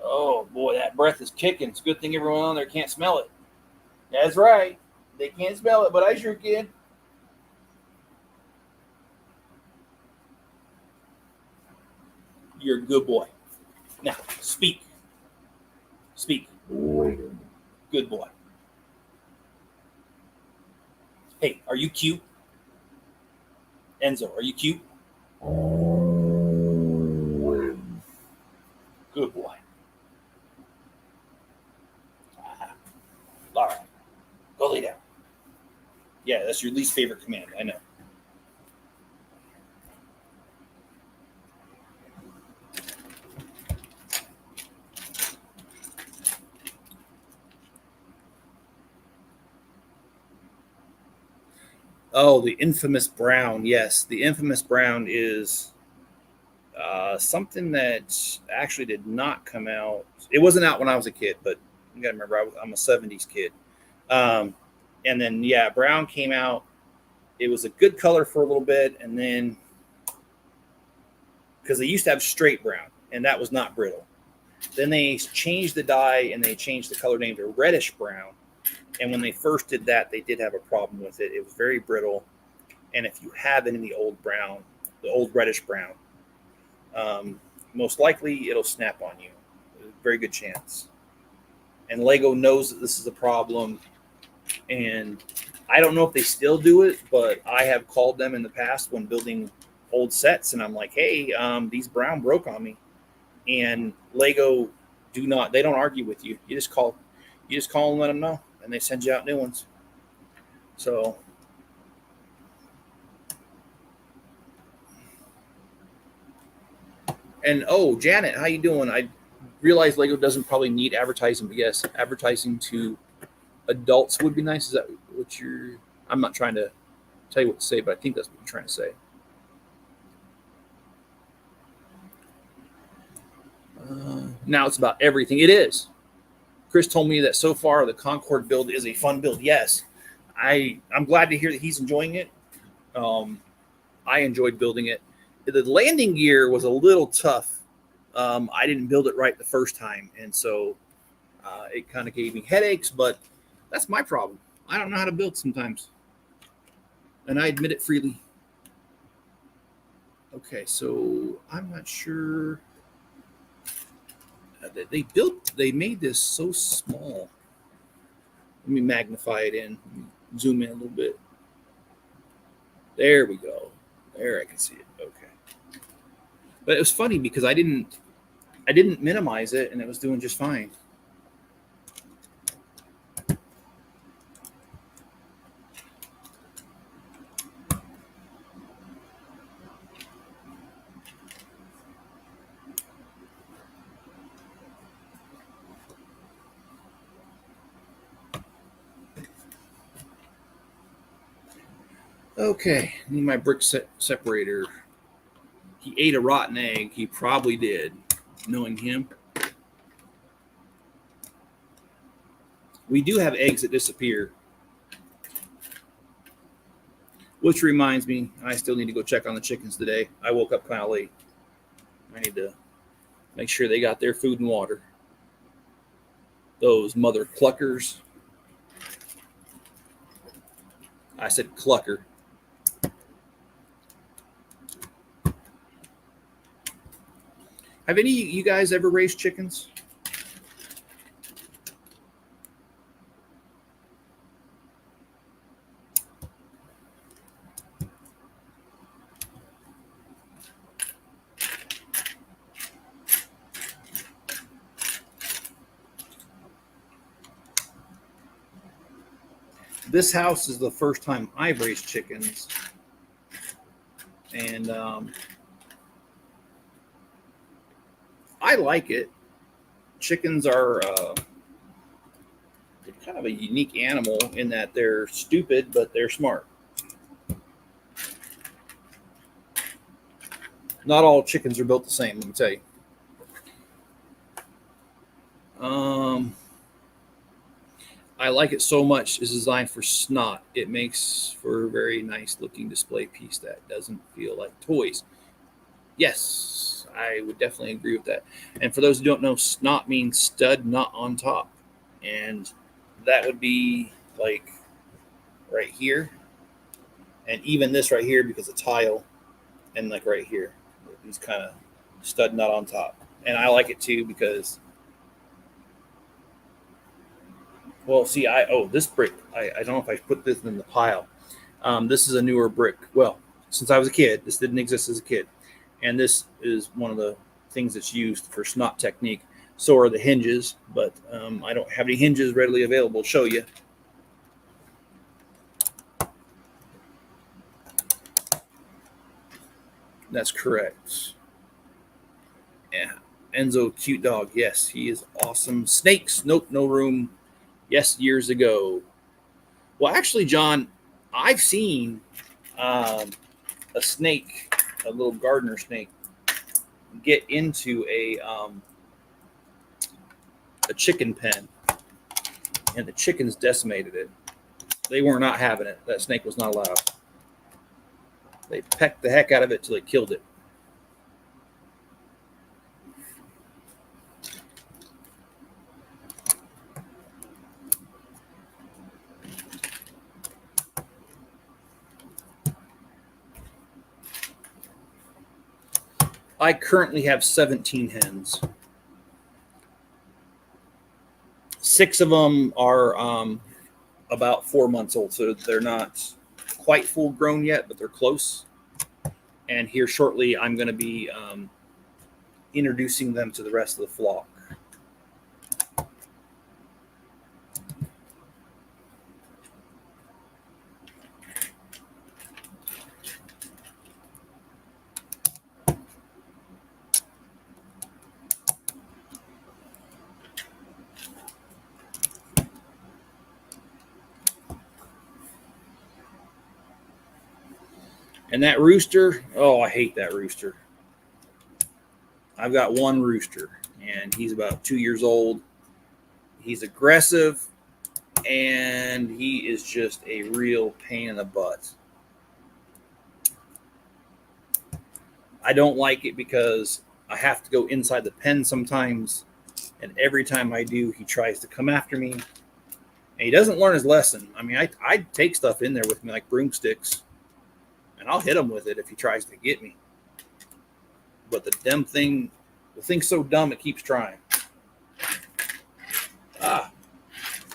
Oh, boy, that breath is kicking. It's a good thing everyone on there can't smell it. That's right. They can't smell it, but I sure can. You're a good boy. Now, speak. Speak. Good boy. Hey, are you cute? Enzo, are you cute? Good boy. All right. Go lay down. Yeah, that's your least favorite command. I know. Oh, the infamous brown. Yes, the infamous brown is something that actually did not come out. It wasn't out when I was a kid, but you got to remember, I'm a 70s kid. And then, brown came out. It was a good color for a little bit, and then because they used to have straight brown, and that was not brittle. Then they changed the dye and they changed the color name to reddish brown. And when they first did that, they did have a problem with it. It was very brittle. And if you have any of the old brown, the old reddish brown, most likely it'll snap on you. Very good chance. And Lego knows that this is a problem. And I don't know if they still do it, but I have called them in the past when building old sets. And I'm like, hey, these brown broke on me. And Lego they don't argue with you. You just call and let them know, and they send you out new ones. So and Janet, how you doing? I realize Lego doesn't probably need advertising, but yes, advertising to adults would be nice. Is that what I'm not trying to tell you what to say, but I think that's what you're trying to say. Now it's about everything. It is. Chris told me that so far the Concorde build is a fun build. Yes, I'm glad to hear that he's enjoying it. I enjoyed building it. The landing gear was a little tough. I didn't build it right the first time, and so it kind of gave me headaches, but that's my problem. I don't know how to build sometimes, and I admit it freely. Okay, so I'm not sure. They made this so small. Let me magnify it in, zoom in a little bit. There we go. There I can see it. Okay. But it was funny because I didn't minimize it and it was doing just fine. Okay, need my brick separator. He ate a rotten egg. He probably did, knowing him. We do have eggs that disappear. Which reminds me, I still need to go check on the chickens today. I woke up kind of late. I need to make sure they got their food and water. Those mother cluckers. I said clucker. Have any of you guys ever raised chickens? This house is the first time I've raised chickens. And I like it. Chickens are kind of a unique animal in that they're stupid, but they're smart. Not all chickens are built the same, let me tell you. I like it so much. It's designed for snot. It makes for a very nice looking display piece that doesn't feel like toys. Yes, I would definitely agree with that. And for those who don't know, snot means stud not on top. And that would be like right here. And even this right here because of tile. And like right here. These kind of stud not on top. And I like it too because, well, see, this brick, I don't know if I put this in the pile. This is a newer brick. Well, since I was a kid, this didn't exist as a kid. And this is one of the things that's used for snot technique. So are the hinges, but I don't have any hinges readily available to show you. That's correct. Yeah. Enzo, cute dog. Yes, he is awesome. Snakes. Nope, no room. Yes, years ago. Well, actually, John, I've seen a snake, a little gardener snake, get into a chicken pen, and the chickens decimated it. They were not having it. That snake was not allowed. They pecked the heck out of it till it killed it. I currently have 17 hens. 6 of them are about 4 months old, so they're not quite full grown yet, but they're close. And here shortly, I'm going to be introducing them to the rest of the flock. And that rooster, oh, I hate that rooster. I've got one rooster, and he's about 2 years old. He's aggressive, and he is just a real pain in the butt. I don't like it because I have to go inside the pen sometimes, and every time I do, he tries to come after me, and he doesn't learn his lesson. I mean, I take stuff in there with me like broomsticks, and I'll hit him with it if he tries to get me. But the thing's so dumb it keeps trying. Ah,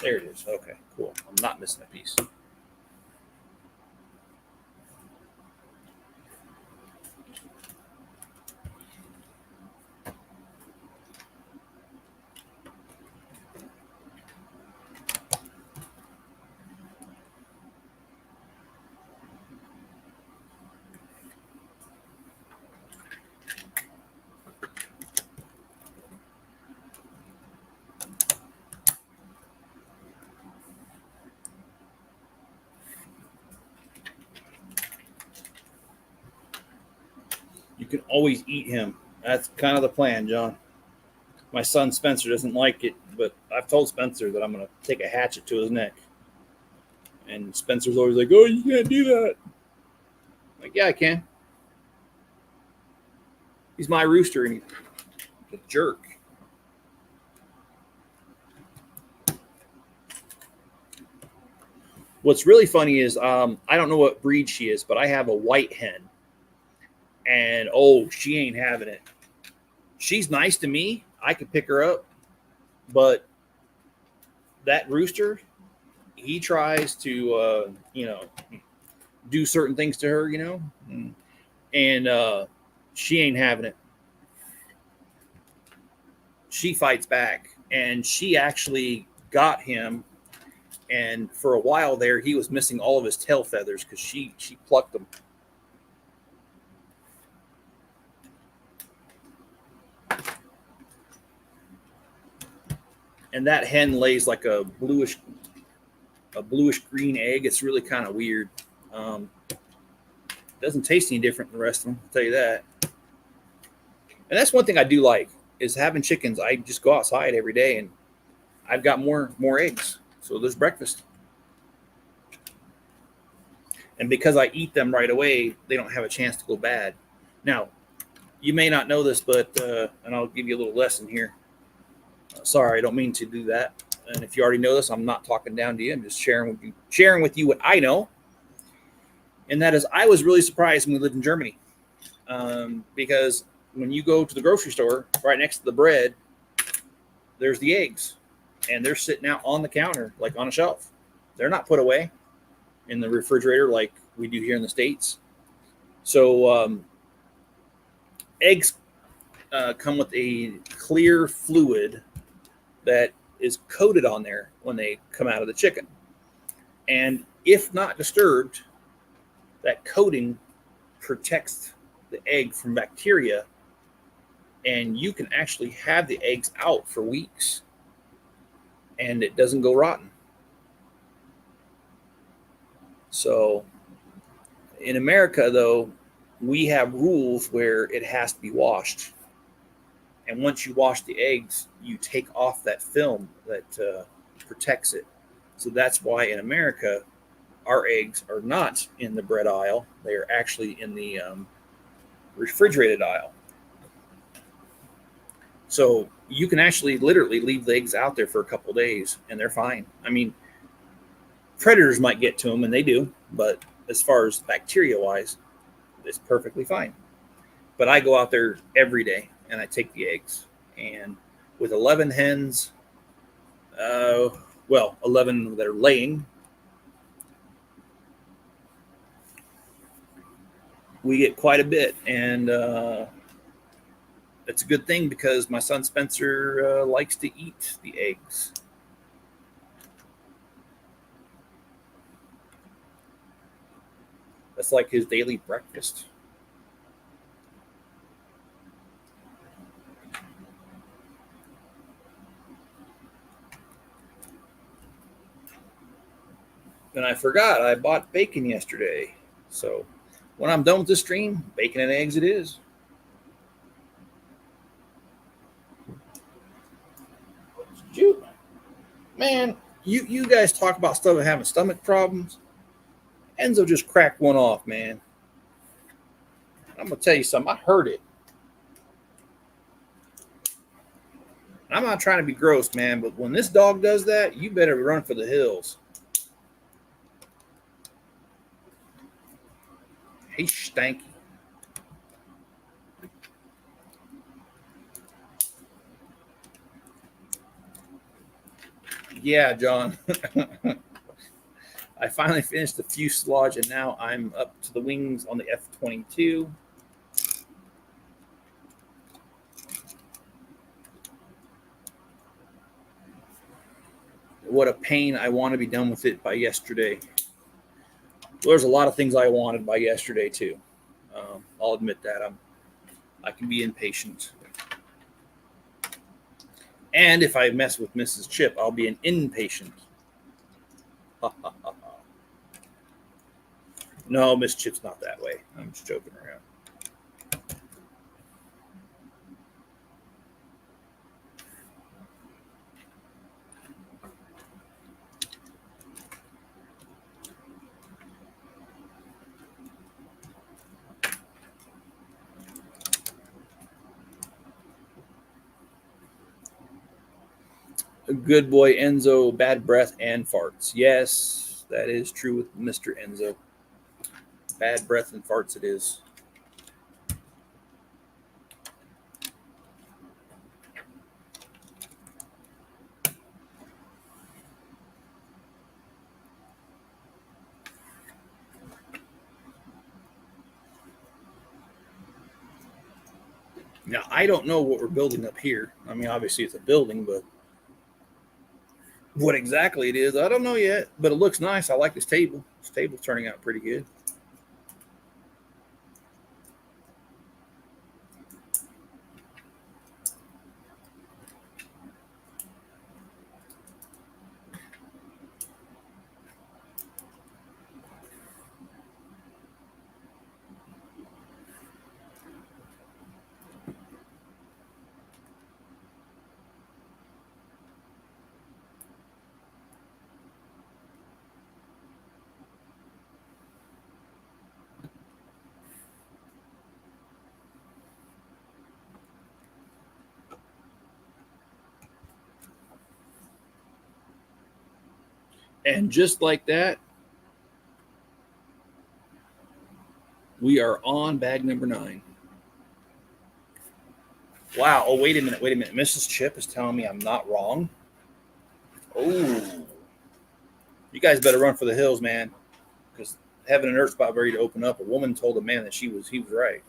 there it is. Okay, cool. I'm not missing a piece. You can always eat him. That's kind of the plan, John. My son Spencer doesn't like it, but I've told Spencer that I'm going to take a hatchet to his neck. And Spencer's always like, "Oh, you can't do that." I'm like, yeah, I can. He's my rooster, and he's a jerk. What's really funny is I don't know what breed she is, but I have a white hen. And, oh, she ain't having it. She's nice to me. I could pick her up. But that rooster, he tries to, do certain things to her, and she ain't having it. She fights back. And she actually got him. And for a while there, he was missing all of his tail feathers because she plucked them. And that hen lays like a bluish green egg. It's really kind of weird. Doesn't taste any different than the rest of them, I'll tell you that. And that's one thing I do like is having chickens. I just go outside every day and I've got more eggs. So there's breakfast. And because I eat them right away, they don't have a chance to go bad. Now, you may not know this, but and I'll give you a little lesson here. Sorry, I don't mean to do that. And if you already know this, I'm not talking down to you. I'm just sharing with you what I know. And that is, I was really surprised when we lived in Germany, because when you go to the grocery store, right next to the bread, there's the eggs, and they're sitting out on the counter, like on a shelf. They're not put away in the refrigerator like we do here in the States. So eggs come with a clear fluid that is coated on there when they come out of the chicken. And if not disturbed, that coating protects the egg from bacteria, and you can actually have the eggs out for weeks and it doesn't go rotten. So in America, though, we have rules where it has to be washed. And once you wash the eggs, you take off that film that protects it. So that's why in America, our eggs are not in the bread aisle. They are actually in the refrigerated aisle. So you can actually literally leave the eggs out there for a couple of days and they're fine. I mean, predators might get to them, and they do. But as far as bacteria-wise, it's perfectly fine. But I go out there every day and I take the eggs. And with 11 hens, 11 that are laying, we get quite a bit. And it's a good thing because my son Spencer likes to eat the eggs. That's like his daily breakfast. And I forgot I bought bacon yesterday. So when I'm done with this stream, bacon and eggs it is. Shoot. Man, you guys talk about stuff and having stomach problems. Enzo just cracked one off, man. I'm going to tell you something. I heard it. I'm not trying to be gross, man, but when this dog does that, you better run for the hills. He's stanky. Yeah, John. I finally finished the fuselage, and now I'm up to the wings on the F-22. What a pain. I want to be done with it by yesterday. Well, there's a lot of things I wanted by yesterday, too. I'll admit that. I can be impatient. And if I mess with Mrs. Chip, I'll be an impatient. No, Miss Chip's not that way. I'm just joking around. Good boy Enzo, bad breath and farts. Yes, that is true with Mr. Enzo. Bad breath and farts it is. Now, I don't know what we're building up here. I mean, obviously it's a building, but what exactly it is, I don't know yet. But it looks nice. I like this table. This table's turning out pretty good. And just like that, we are on bag number 9. Wow. Oh, wait a minute. Mrs. Chip is telling me I'm not wrong. Oh, you guys better run for the hills, man, because heaven and earth's about ready to open up. A woman told a man that he was right.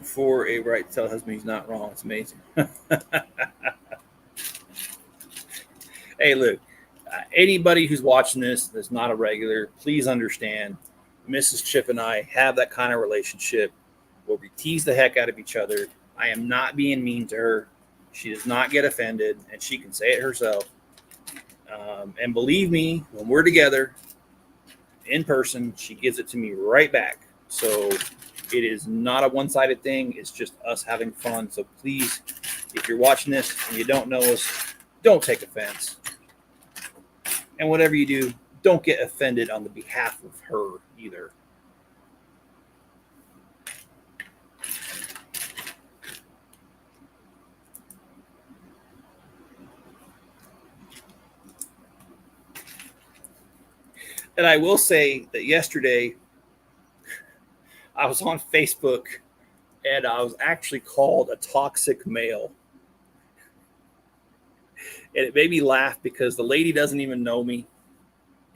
For a right to tell husband he's not wrong. It's amazing. Hey, look, anybody who's watching this that's not a regular, please understand Mrs. Chip and I have that kind of relationship where we tease the heck out of each other. I am not being mean to her. She does not get offended, and she can say it herself. And believe me, when we're together in person, she gives it to me right back. So it is not a one-sided thing. It's just us having fun. So please, if you're watching this and you don't know us, don't take offense. And whatever you do, don't get offended on the behalf of her either. And I will say that yesterday I was on Facebook and I was actually called a toxic male. And it made me laugh because the lady doesn't even know me.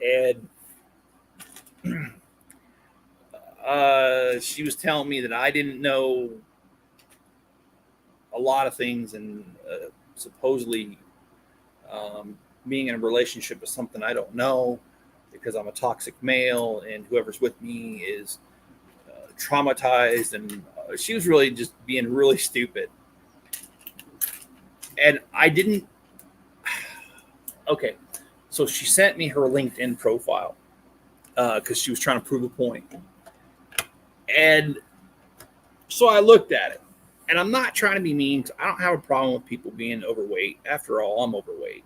And she was telling me that I didn't know a lot of things, and supposedly being in a relationship is something I don't know because I'm a toxic male and whoever's with me is traumatized. And she was really just being really stupid. And I didn't. Okay, so she sent me her LinkedIn profile because she was trying to prove a point. And so I looked at it. And I'm not trying to be mean. I don't have a problem with people being overweight. After all, I'm overweight.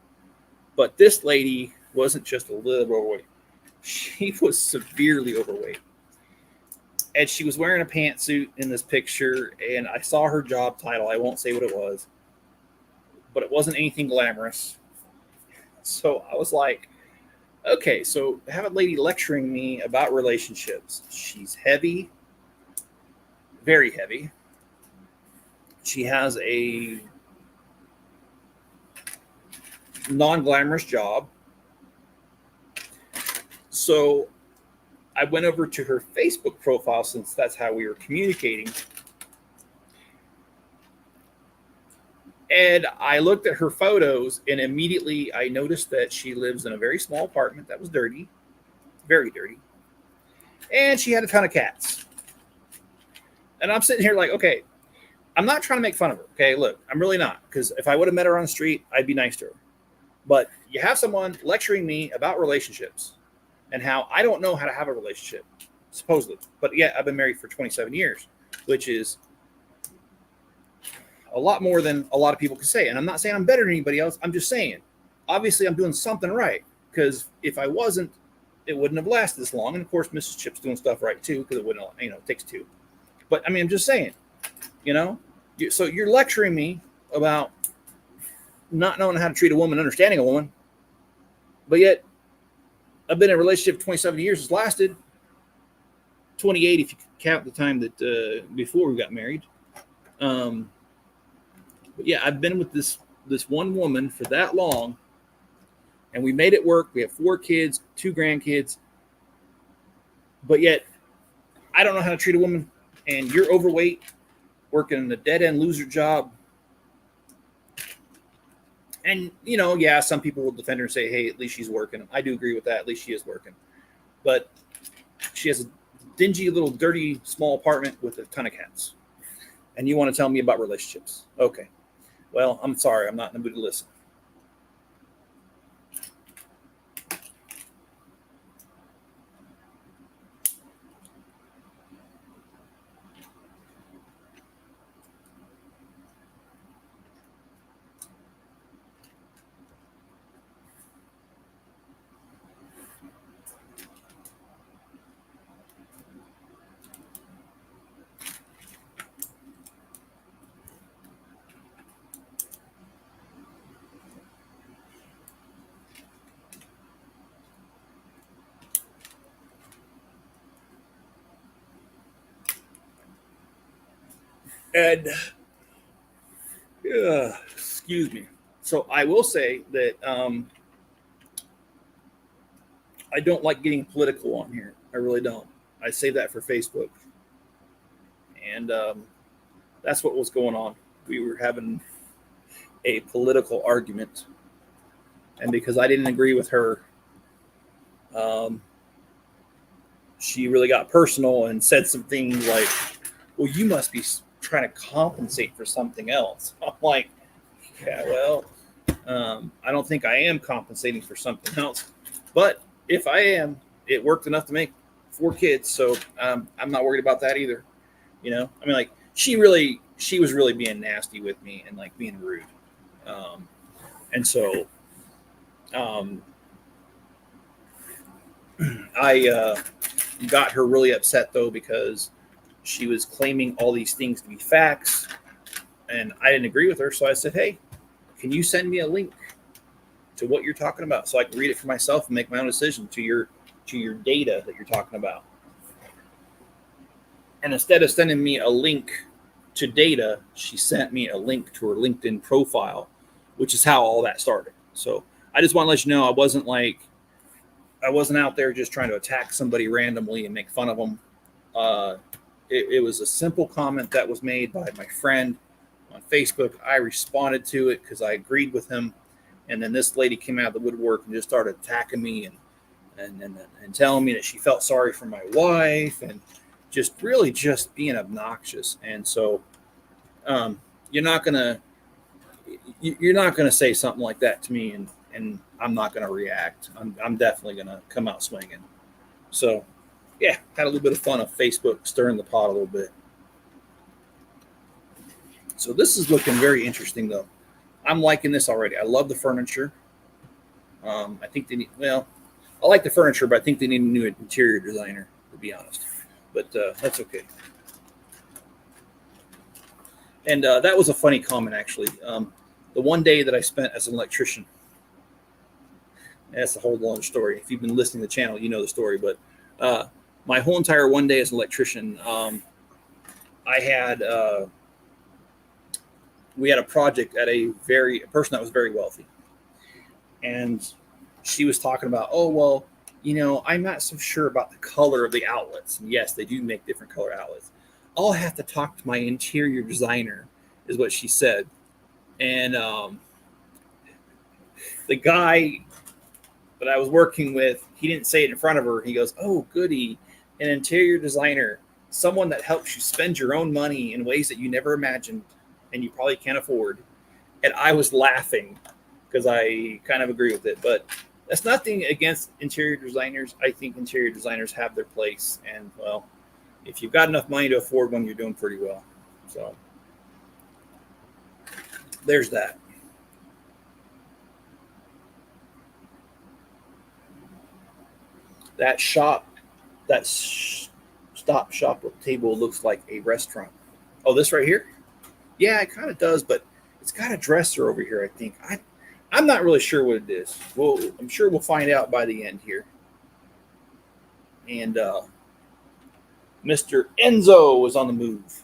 But this lady wasn't just a little overweight. She was severely overweight. And she was wearing a pantsuit in this picture. And I saw her job title. I won't say what it was. But it wasn't anything glamorous. So I was like, okay, so I have a lady lecturing me about relationships. She's heavy, very heavy. She has a non-glamorous job. So I went over to her Facebook profile since that's how we were communicating. And I looked at her photos and immediately I noticed that she lives in a very small apartment that was dirty, very dirty. And she had a ton of cats. And I'm sitting here like, okay, I'm not trying to make fun of her. Okay, look, I'm really not. Because if I would have met her on the street, I'd be nice to her. But you have someone lecturing me about relationships and how I don't know how to have a relationship, supposedly. But yeah, I've been married for 27 years, which is a lot more than a lot of people can say. And I'm not saying I'm better than anybody else. I'm just saying, obviously, I'm doing something right. Because if I wasn't, it wouldn't have lasted this long. And of course, Mrs. Chip's doing stuff right too, because it wouldn't, it takes two. But I mean, I'm just saying, so you're lecturing me about not knowing how to treat a woman, understanding a woman. But yet, I've been in a relationship 27 years. It's lasted 28 if you count the time that before we got married. But yeah, I've been with this one woman for that long, and we made it work. We have 4 kids, 2 grandkids. But yet, I don't know how to treat a woman, and you're overweight, working in a dead-end loser job. And, yeah, some people will defend her and say, hey, at least she's working. I do agree with that. At least she is working. But she has a dingy, little, dirty, small apartment with a ton of cats. And you want to tell me about relationships. Okay. Well, I'm sorry. I'm not in the mood to listen. And excuse me. So I will say that I don't like getting political on here. I really don't. I save that for Facebook. And that's what was going on. We were having a political argument. And because I didn't agree with her, she really got personal and said some things like, well, you must be trying to compensate for something else. I'm like, yeah, well, I don't think I am compensating for something else. But if I am, it worked enough to make 4 kids. So I'm not worried about that either. I mean, like, she was really being nasty with me and like being rude. And so I got her really upset though because she was claiming all these things to be facts, and I didn't agree with her. So I said, "Hey, can you send me a link to what you're talking about so I can read it for myself and make my own decision to your data that you're talking about?" And instead of sending me a link to data, she sent me a link to her LinkedIn profile, which is how all that started. So I just want to let you know I wasn't out there just trying to attack somebody randomly and make fun of them. It was a simple comment that was made by my friend on Facebook. I responded to it because I agreed with him, and then this lady came out of the woodwork and just started attacking me and telling me that she felt sorry for my wife and just really just being obnoxious. And so you're not gonna say something like that to me, and I'm not gonna react. I'm definitely gonna come out swinging. So yeah, had a little bit of fun of Facebook stirring the pot a little bit. So this is looking very interesting though. I'm liking this already. I love the furniture. I think they need, well, I like the furniture, but I think they need a new interior designer, to be honest. But that's okay. And that was a funny comment, actually. The one day that I spent as an electrician, that's a whole long story. If you've been listening to the channel, you know the story. But my whole entire one day as an electrician, I had we had a project at a person that was very wealthy, and she was talking about, oh well, I'm not so sure about the color of the outlets. And yes, they do make different color outlets. I'll have to talk to my interior designer, is what she said. And the guy that I was working with, he didn't say it in front of her. He goes, "Oh, goody, an interior designer, someone that helps you spend your own money in ways that you never imagined and you probably can't afford." And I was laughing because I kind of agree with it. But that's nothing against interior designers. I think interior designers have their place. And, well, if you've got enough money to afford one, you're doing pretty well. So there's that. That stop shop table looks like a restaurant. Oh, this right here? Yeah, it kind of does, but it's got a dresser over here, I think. I'm not really sure what it is. Well, I'm sure we'll find out by the end here. And Mr. Enzo is on the move.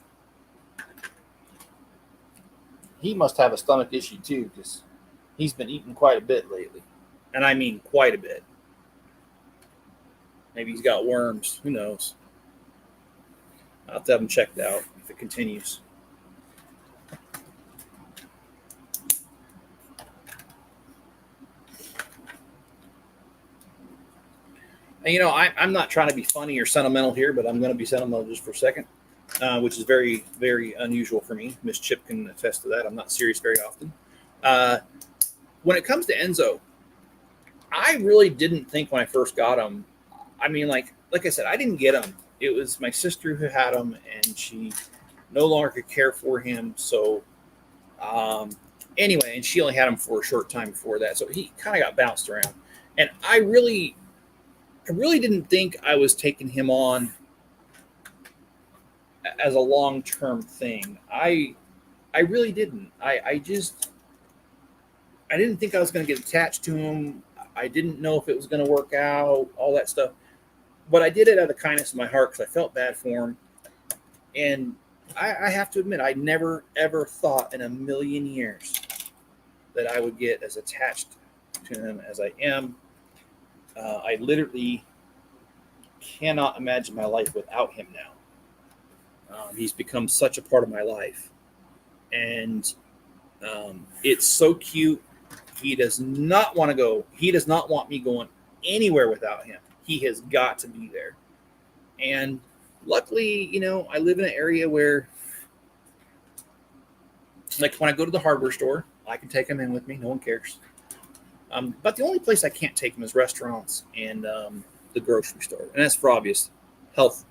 He must have a stomach issue too, because he's been eating quite a bit lately. And I mean quite a bit. Maybe he's got worms. Who knows? I'll have to have him checked out if it continues. And, I'm not trying to be funny or sentimental here, but I'm going to be sentimental just for a second, which is very, very unusual for me. Miss Chip can attest to that. I'm not serious very often. When it comes to Enzo, I really didn't think when I first got him. I mean, like I said, I didn't get him. It was my sister who had him, and she no longer could care for him. So anyway, and she only had him for a short time before that. So he kind of got bounced around. And I really didn't think I was taking him on as a long-term thing. I really didn't. I didn't think I was going to get attached to him. I didn't know if it was going to work out, all that stuff. But I did it out of the kindness of my heart because I felt bad for him. And I have to admit, I never, ever thought in a million years that I would get as attached to him as I am. I literally cannot imagine my life without him now. He's become such a part of my life. And it's so cute. He does not want to go. He does not want me going anywhere without him. He has got to be there. And luckily, I live in an area where, like, when I go to the hardware store, I can take him in with me. No one cares. But the only place I can't take him is restaurants and the grocery store. And that's for obvious health,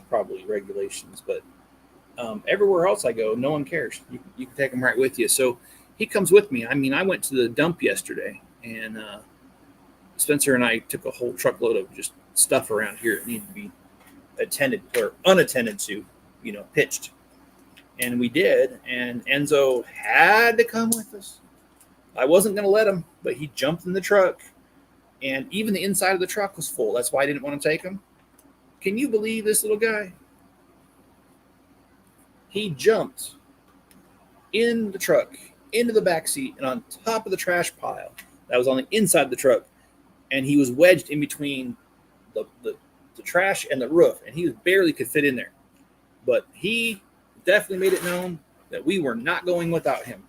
probably regulations. But everywhere else I go, no one cares. You can take him right with you. So he comes with me. I mean, I went to the dump yesterday, and Spencer and I took a whole truckload of just stuff around here that needed to be attended or unattended to, pitched. And we did. And Enzo had to come with us. I wasn't going to let him, but he jumped in the truck. And even the inside of the truck was full. That's why I didn't want to take him. Can you believe this little guy? He jumped in the truck, into the back seat, and on top of the trash pile that was on the inside of the truck. And he was wedged in between the trash and the roof, and he barely could fit in there. But he definitely made it known that we were not going without him.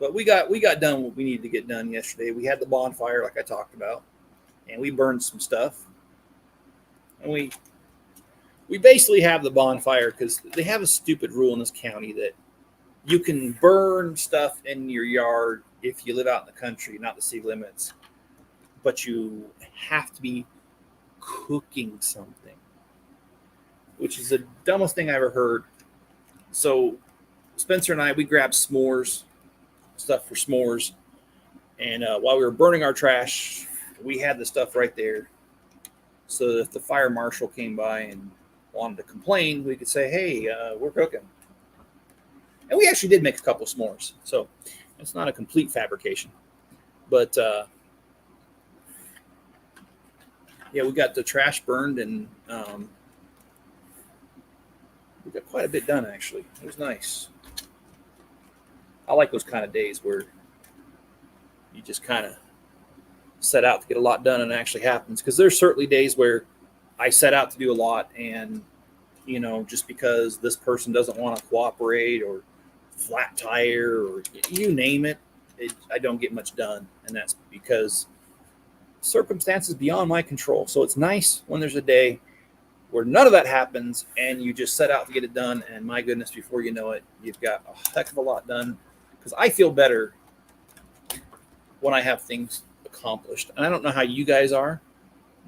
But we got done what we needed to get done yesterday. We had the bonfire, like I talked about, and we burned some stuff. And we basically have the bonfire because they have a stupid rule in this county that you can burn stuff in your yard if you live out in the country, not the city limits, but you have to be cooking something, which is the dumbest thing I ever heard. So Spencer and I, we grabbed s'mores, stuff for s'mores, and while we were burning our trash, we had the stuff right there, so that if the fire marshal came by and wanted to complain, we could say, hey, we're cooking. And we actually did make a couple s'mores, so it's not a complete fabrication, but yeah, we got the trash burned, and we got quite a bit done, actually. It was nice. I like those kind of days where you just kind of set out to get a lot done and it actually happens. Because there's certainly days where I set out to do a lot, and, just because this person doesn't want to cooperate, or flat tire, or you name it, I don't get much done. And that's because circumstances beyond my control. So it's nice when there's a day where none of that happens and you just set out to get it done. And my goodness, before you know it, you've got a heck of a lot done. Because I feel better when I have things accomplished. And I don't know how you guys are,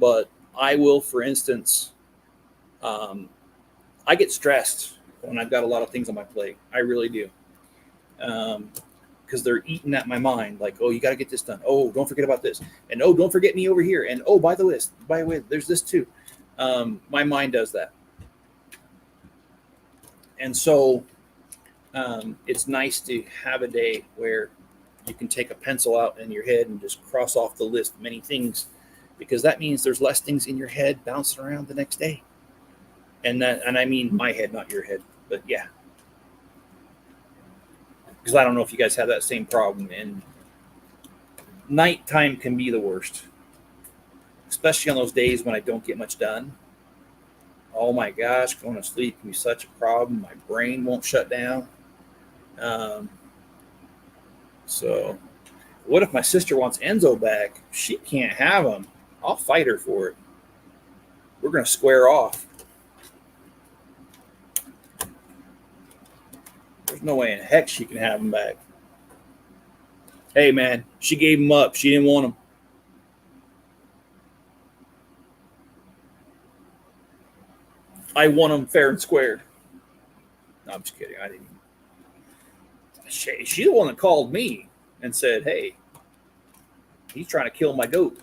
but I will, for instance, I get stressed when I've got a lot of things on my plate. I really do. Because they're eating at my mind. Like, oh, you got to get this done. Oh, don't forget about this. And oh, don't forget me over here. And oh, by the way, there's this too. My mind does that. And so it's nice to have a day where you can take a pencil out in your head and just cross off the list many things, because that means there's less things in your head bouncing around the next day. And I mean my head, not your head, but yeah. Because I don't know if you guys have that same problem, and nighttime can be the worst, especially on those days when I don't get much done. Oh my gosh, going to sleep can be such a problem. My brain won't shut down. So what if my sister wants Enzo back? She can't have him. I'll fight her for it. We're going to square off. There's no way in heck she can have him back. Hey, man, she gave him up. She didn't want him. I want him fair and squared. No, I'm just kidding. I didn't. She's the one that called me and said, hey, he's trying to kill my goat.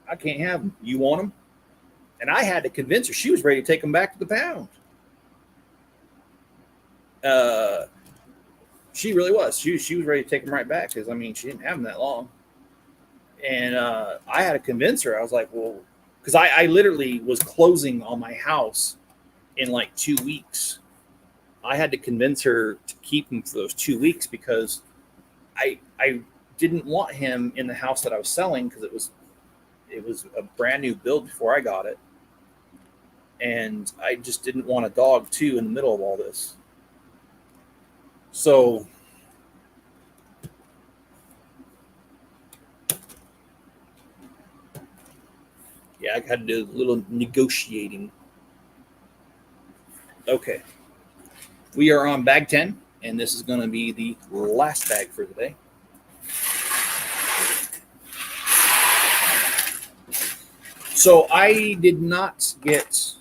I can't have him. You want him? And I had to convince her. She was ready to take him back to the pound. She really was. She was ready to take him right back because, I mean, she didn't have him that long. And I had to convince her. I was like, well, because I literally was closing on my house in like 2 weeks. I had to convince her to keep him for those 2 weeks because I didn't want him in the house that I was selling because it was a brand new build before I got it. And I just didn't want a dog too in the middle of all this. So Yeah, I had to do a little negotiating. Okay, we are on bag 10, and this is going to be the last bag for the day. So I did not get,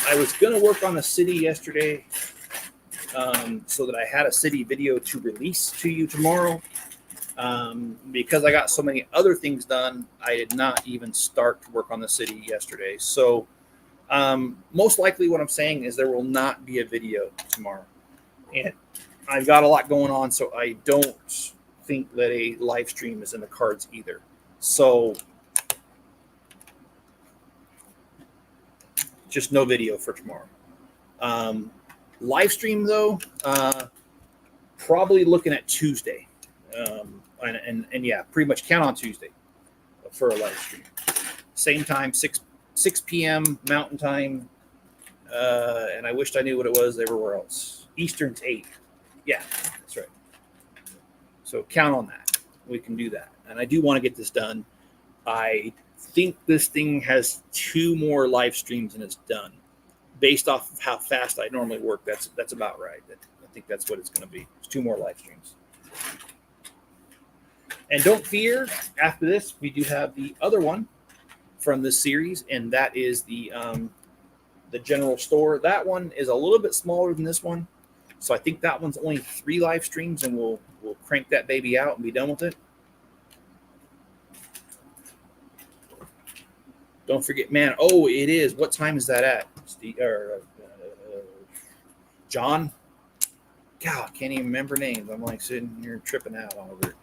I was going to work on the city yesterday so that I had a city video to release to you tomorrow. Because I got so many other things done, I did not even start to work on the city yesterday. So most likely what I'm saying is there will not be a video tomorrow. And I've got a lot going on, so I don't think that a live stream is in the cards either. So just no video for tomorrow. Live stream though, probably looking at Tuesday. And yeah, pretty much count on Tuesday for a live stream. Same time, 6 p.m. Mountain Time. And I wished I knew what it was everywhere else. Eastern's 8. Yeah, that's right. So count on that. We can do that. And I do want to get this done. I think this thing has 2 more live streams and it's done. Based off of how fast I normally work, that's about right. I think that's what it's going to be. It's 2 more live streams. And don't fear, after this, we do have the other one from this series, and that is the general store. That one is a little bit smaller than this one, so I think that one's only 3 live streams, and we'll crank that baby out and be done with it. Don't forget, man. Oh, it is. What time is that at? John? God, I can't even remember names. I'm like sitting here tripping out over it.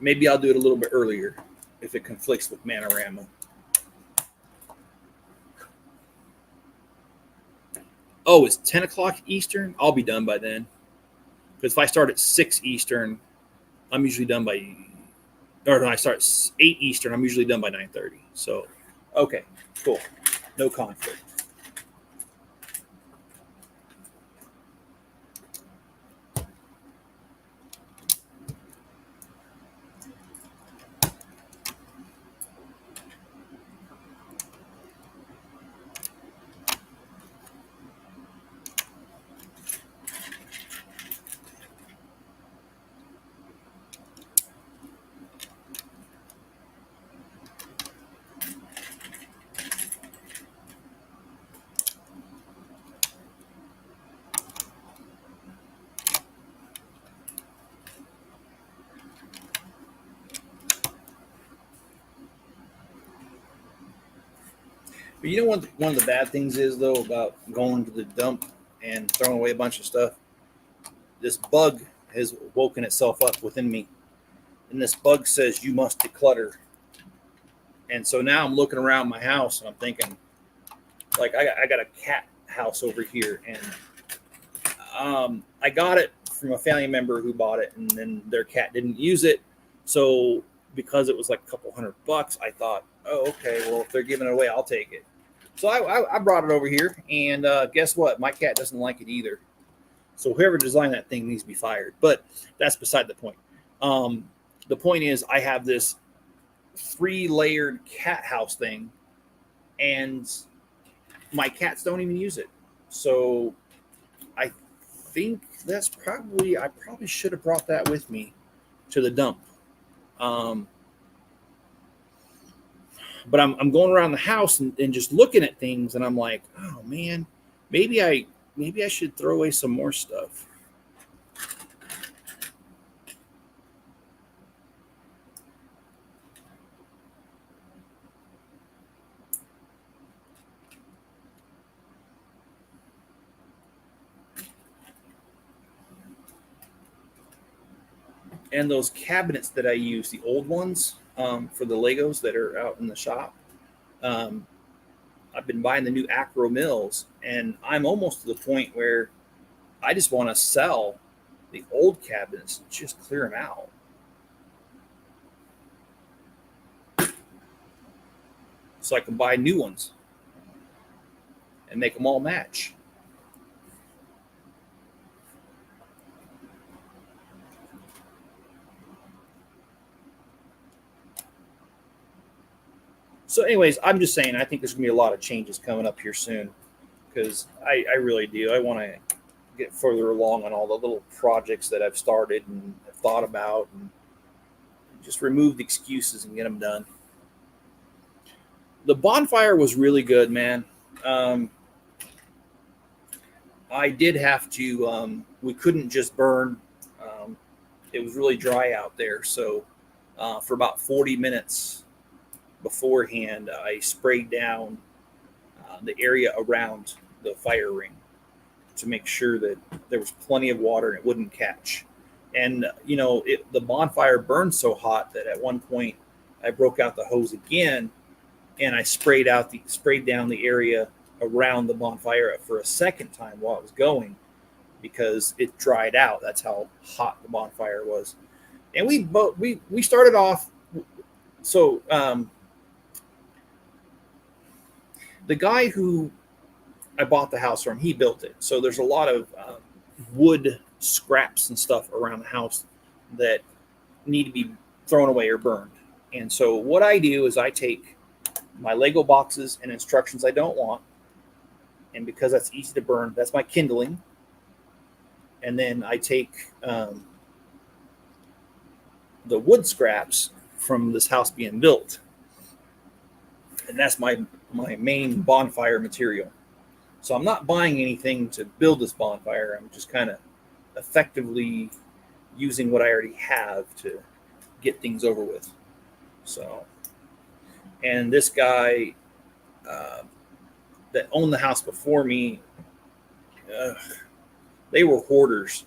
Maybe I'll do it a little bit earlier if it conflicts with Manorama. Oh, it's 10 o'clock Eastern? I'll be done by then. Because if I start at 6 Eastern, I'm usually done by, or no, I start at 8 Eastern, I'm usually done by 9:30. So, okay, cool. No conflict. But you know what one of the bad things is, though, about going to the dump and throwing away a bunch of stuff? This bug has woken itself up within me. And this bug says, you must declutter. And so now I'm looking around my house and I'm thinking, like, I got a cat house over here. And I got it from a family member who bought it, and then their cat didn't use it. So because it was like a couple $100, I thought, oh, okay, well, if they're giving it away, I'll take it. So I brought it over here, and guess what? My cat doesn't like it either. So whoever designed that thing needs to be fired. But that's beside the point. The point is, I have this 3-layered cat house thing, and my cats don't even use it. So I think that's probably, I probably should have brought that with me to the dump. But I'm going around the house and just looking at things, and I'm like, oh man, maybe I should throw away some more stuff. And those cabinets that I use, the old ones for the Legos that are out in the shop, I've been buying the new Acro Mills, and I'm almost to the point where I just want to sell the old cabinets and just clear them out. So I can buy new ones. and make them all match. So anyways, I'm just saying, I think there's going to be a lot of changes coming up here soon, because I really do. I want to get further along on all the little projects that I've started and have thought about, and just remove the excuses and get them done. The bonfire was really good, man. I did have to, we couldn't just burn. It was really dry out there. So for about 40 minutes beforehand, I sprayed down the area around the fire ring to make sure that there was plenty of water and it wouldn't catch. And the bonfire burned so hot that at one point I broke out the hose again, and I sprayed down the area around the bonfire for a second time while it was going, because it dried out. That's how hot the bonfire was. And we started off. So the guy who I bought the house from, he built it. So there's a lot of wood scraps and stuff around the house that need to be thrown away or burned. And so what I do is I take my Lego boxes and instructions I don't want, and because that's easy to burn, that's my kindling. And then I take the wood scraps from this house being built, and that's my main bonfire material. So I'm not buying anything to build this bonfire. I'm just kind of effectively using what I already have to get things over with. So, and this guy that owned the house before me, they were hoarders.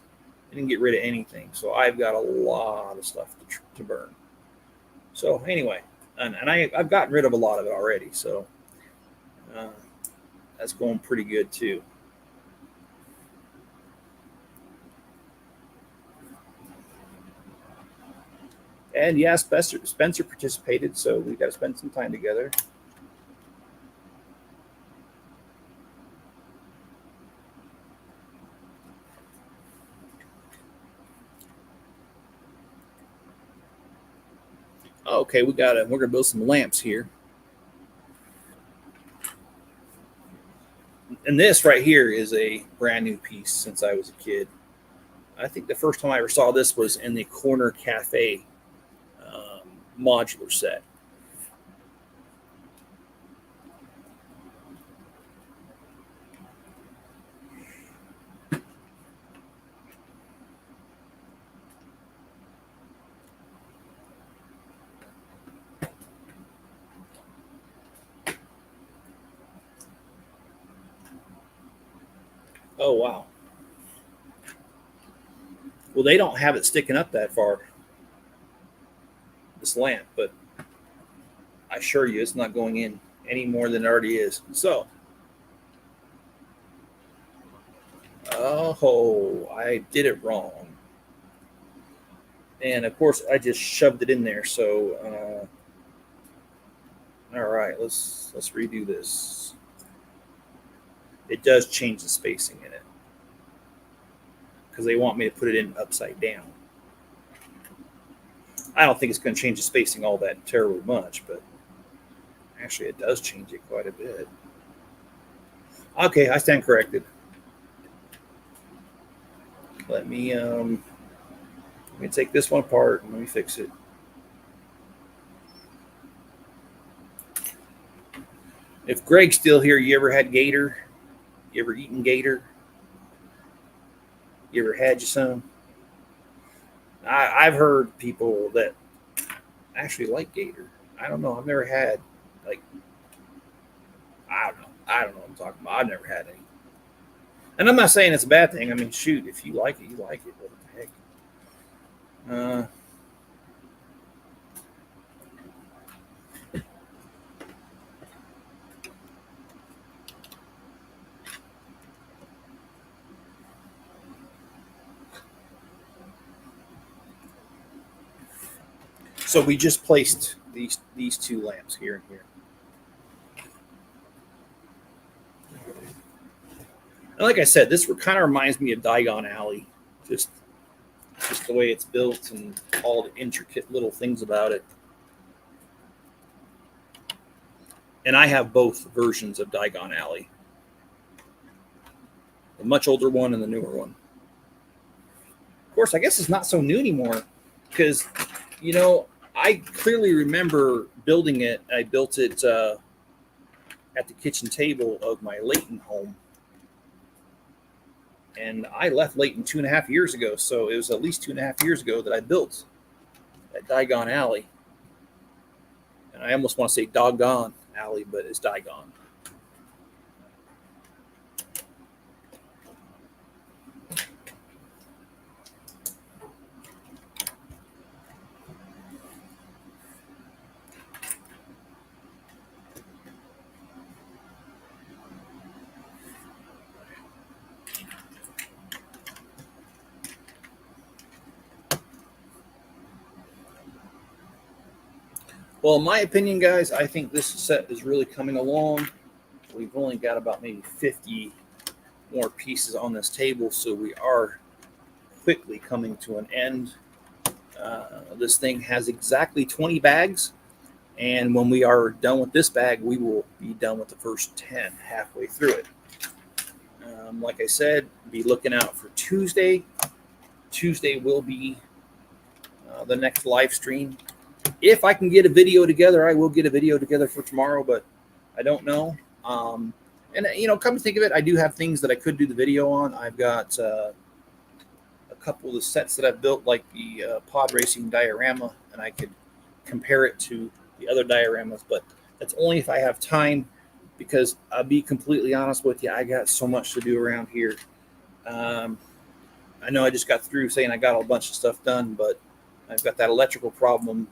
They didn't get rid of anything. So I've got a lot of stuff to burn. So anyway, and I've gotten rid of a lot of it already. So that's going pretty good too. And yeah, Spencer participated, so we got to spend some time together. Okay, we're gonna build some lamps here. And this right here is a brand new piece since I was a kid. I think the first time I ever saw this was in the Corner Cafe modular set. Oh, wow. Well, they don't have it sticking up that far, this lamp, but I assure you it's not going in any more than it already is. So, oh, I did it wrong. And of course, I just shoved it in there. So, all right, let's redo this. It does change the spacing in it, because they want me to put it in upside down. I don't think it's going to change the spacing all that terribly much, but actually it does change it quite a bit. Okay, I stand corrected. Let me take this one apart and let me fix it. If Greg's still here, you ever had gator? You ever eaten gator? You ever had you some? I've heard people that actually like gator. I don't know. I've never had, like, I don't know. I don't know what I'm talking about. I've never had any. And I'm not saying it's a bad thing. I mean, shoot, if you like it, you like it. What the heck? So we just placed these two lamps here and here. And like I said, this kind of reminds me of Diagon Alley, just the way it's built and all the intricate little things about it. And I have both versions of Diagon Alley, the much older one and the newer one. Of course, I guess it's not so new anymore because, you know, I clearly remember building it. I built it at the kitchen table of my Layton home. And I left Layton 2.5 years ago. So it was at least 2.5 years ago that I built that Diagon Alley. And I almost want to say Doggone Alley, but it's Diagon. Well, in my opinion, guys, I think this set is really coming along. We've only got about maybe 50 more pieces on this table, so we are quickly coming to an end. This thing has exactly 20 bags, and when we are done with this bag, we will be done with the first 10 halfway through it. Like I said, be looking out for Tuesday. Tuesday will be the next live stream. If I can get a video together, I will get a video together for tomorrow, but I don't know. And, you know, come to think of it, I do have things that I could do the video on. I've got a couple of the sets that I've built, like the pod racing diorama, and I could compare it to the other dioramas, but that's only if I have time, because I'll be completely honest with you, I got so much to do around here. I know I just got through saying I got a bunch of stuff done, but I've got that electrical problem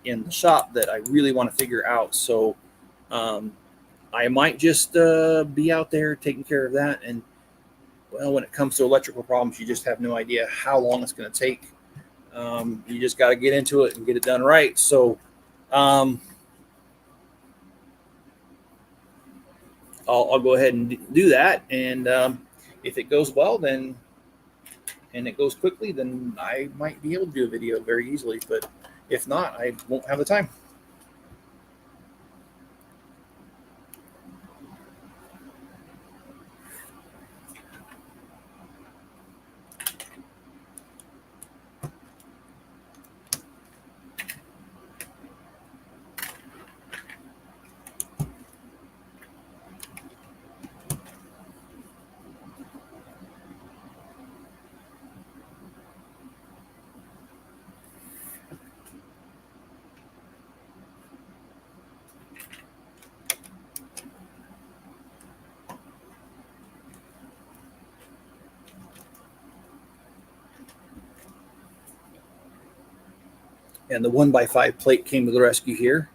in the shop that I really want to figure out. So I might just be out there taking care of that. And well, when it comes to electrical problems, you just have no idea how long it's going to take. You just got to get into it and get it done right. So I'll go ahead and do that. And if it goes well, then, and it goes quickly, then I might be able to do a video very easily. But if not, I won't have the time. And the 1x5 plate came to the rescue here.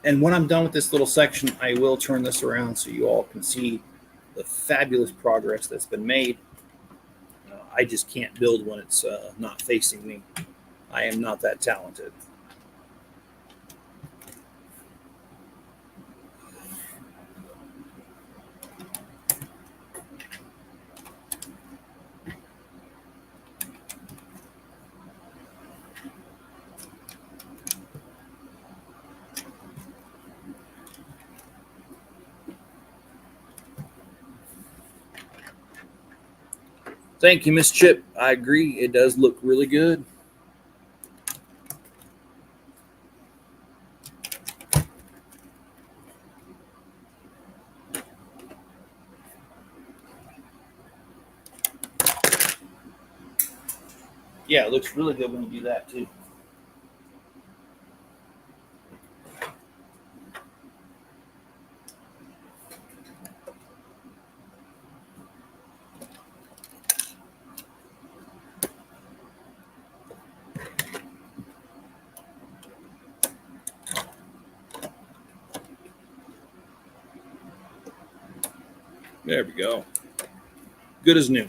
And when I'm done with this little section, I will turn this around so you all can see the fabulous progress that's been made. I just can't build when it's not facing me. I am not that talented. Thank you, Miss Chip. I agree. It does look really good. Yeah, it looks really good when you do that too. There we go. Good as new.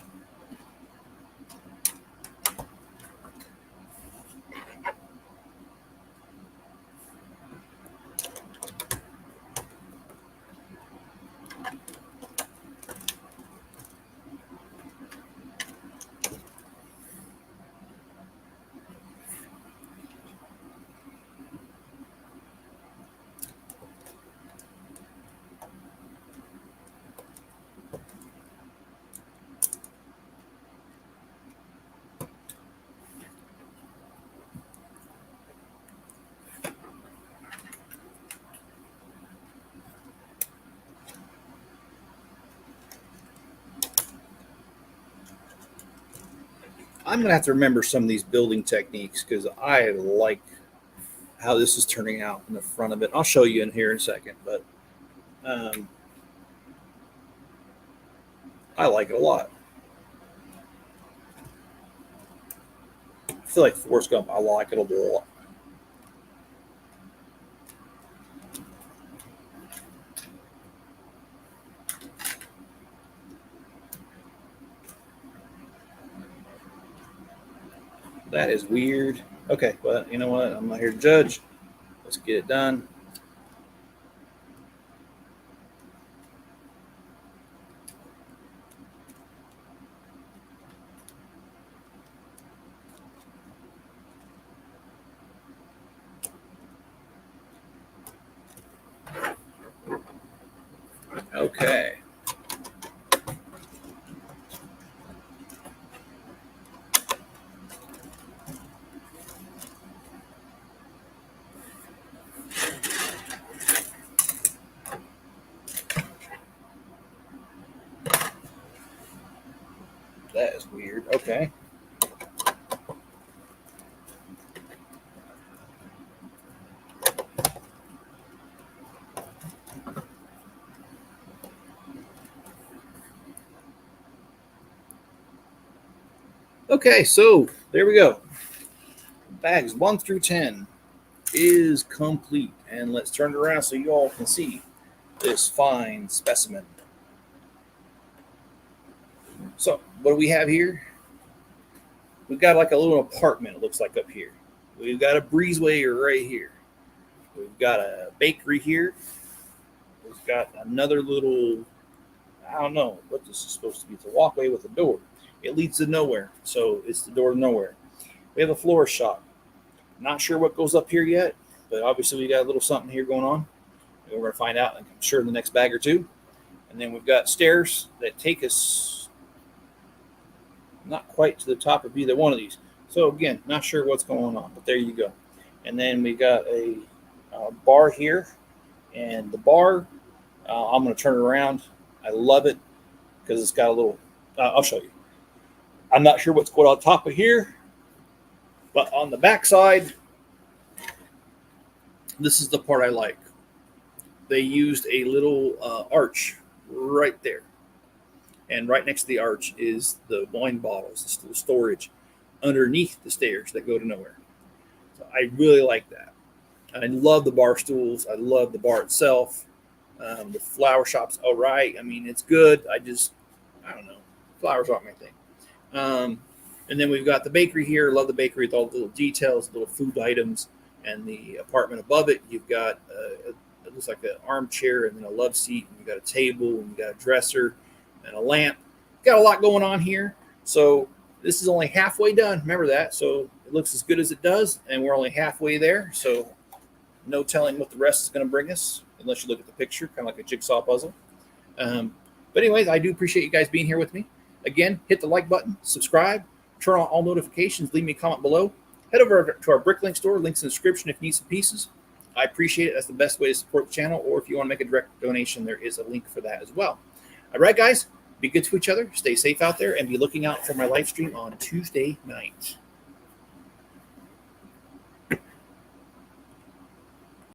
I'm going to have to remember some of these building techniques because I like how this is turning out in the front of it. I'll show you in here in a second, but I like it a lot. I feel like Forrest Gump. I like it a lot. That is weird. Okay, well, you know what? I'm not here to judge. Let's get it done. Okay. That is weird. Okay. Okay, so there we go. Bags 1 through 10 is complete. And let's turn it around so you all can see this fine specimen. So what do we have here? We've got like a little apartment, it looks like, up here. We've got a breezeway right here. We've got a bakery here. We've got another little, I don't know what this is supposed to be. It's a walkway with a door. It leads to nowhere, so it's the door to nowhere. We have a florist shop. Not sure what goes up here yet, but obviously we got a little something here going on. And we're going to find out, I'm sure, in the next bag or two. And then we've got stairs that take us not quite to the top of either one of these. So again, not sure what's going on, but there you go. And then we got a bar here, and the bar, I'm going to turn it around. I love it because it's got a little, I'll show you. I'm not sure what's going on top of here, but on the back side, this is the part I like. They used a little arch right there. And right next to the arch is the wine bottles, this little storage underneath the stairs that go to nowhere. So I really like that. I love the bar stools. I love the bar itself. The flower shop's all right. I mean, it's good. I don't know. Flowers aren't my thing. And then we've got the bakery here. Love the bakery with all the little details, little food items, and the apartment above it. You've got it looks like an armchair and then a love seat, and you've got a table, and you've got a dresser and a lamp. Got a lot going on here. So this is only halfway done. Remember that. So it looks as good as it does, and we're only halfway there. So no telling what the rest is going to bring us unless you look at the picture, kind of like a jigsaw puzzle. But anyways, I do appreciate you guys being here with me. Again, hit the like button, subscribe, turn on all notifications, leave me a comment below. Head over to our Bricklink store, links in the description if you need some pieces. I appreciate it. That's the best way to support the channel. Or if you want to make a direct donation, there is a link for that as well. All right, guys, be good to each other. Stay safe out there and be looking out for my live stream on Tuesday night.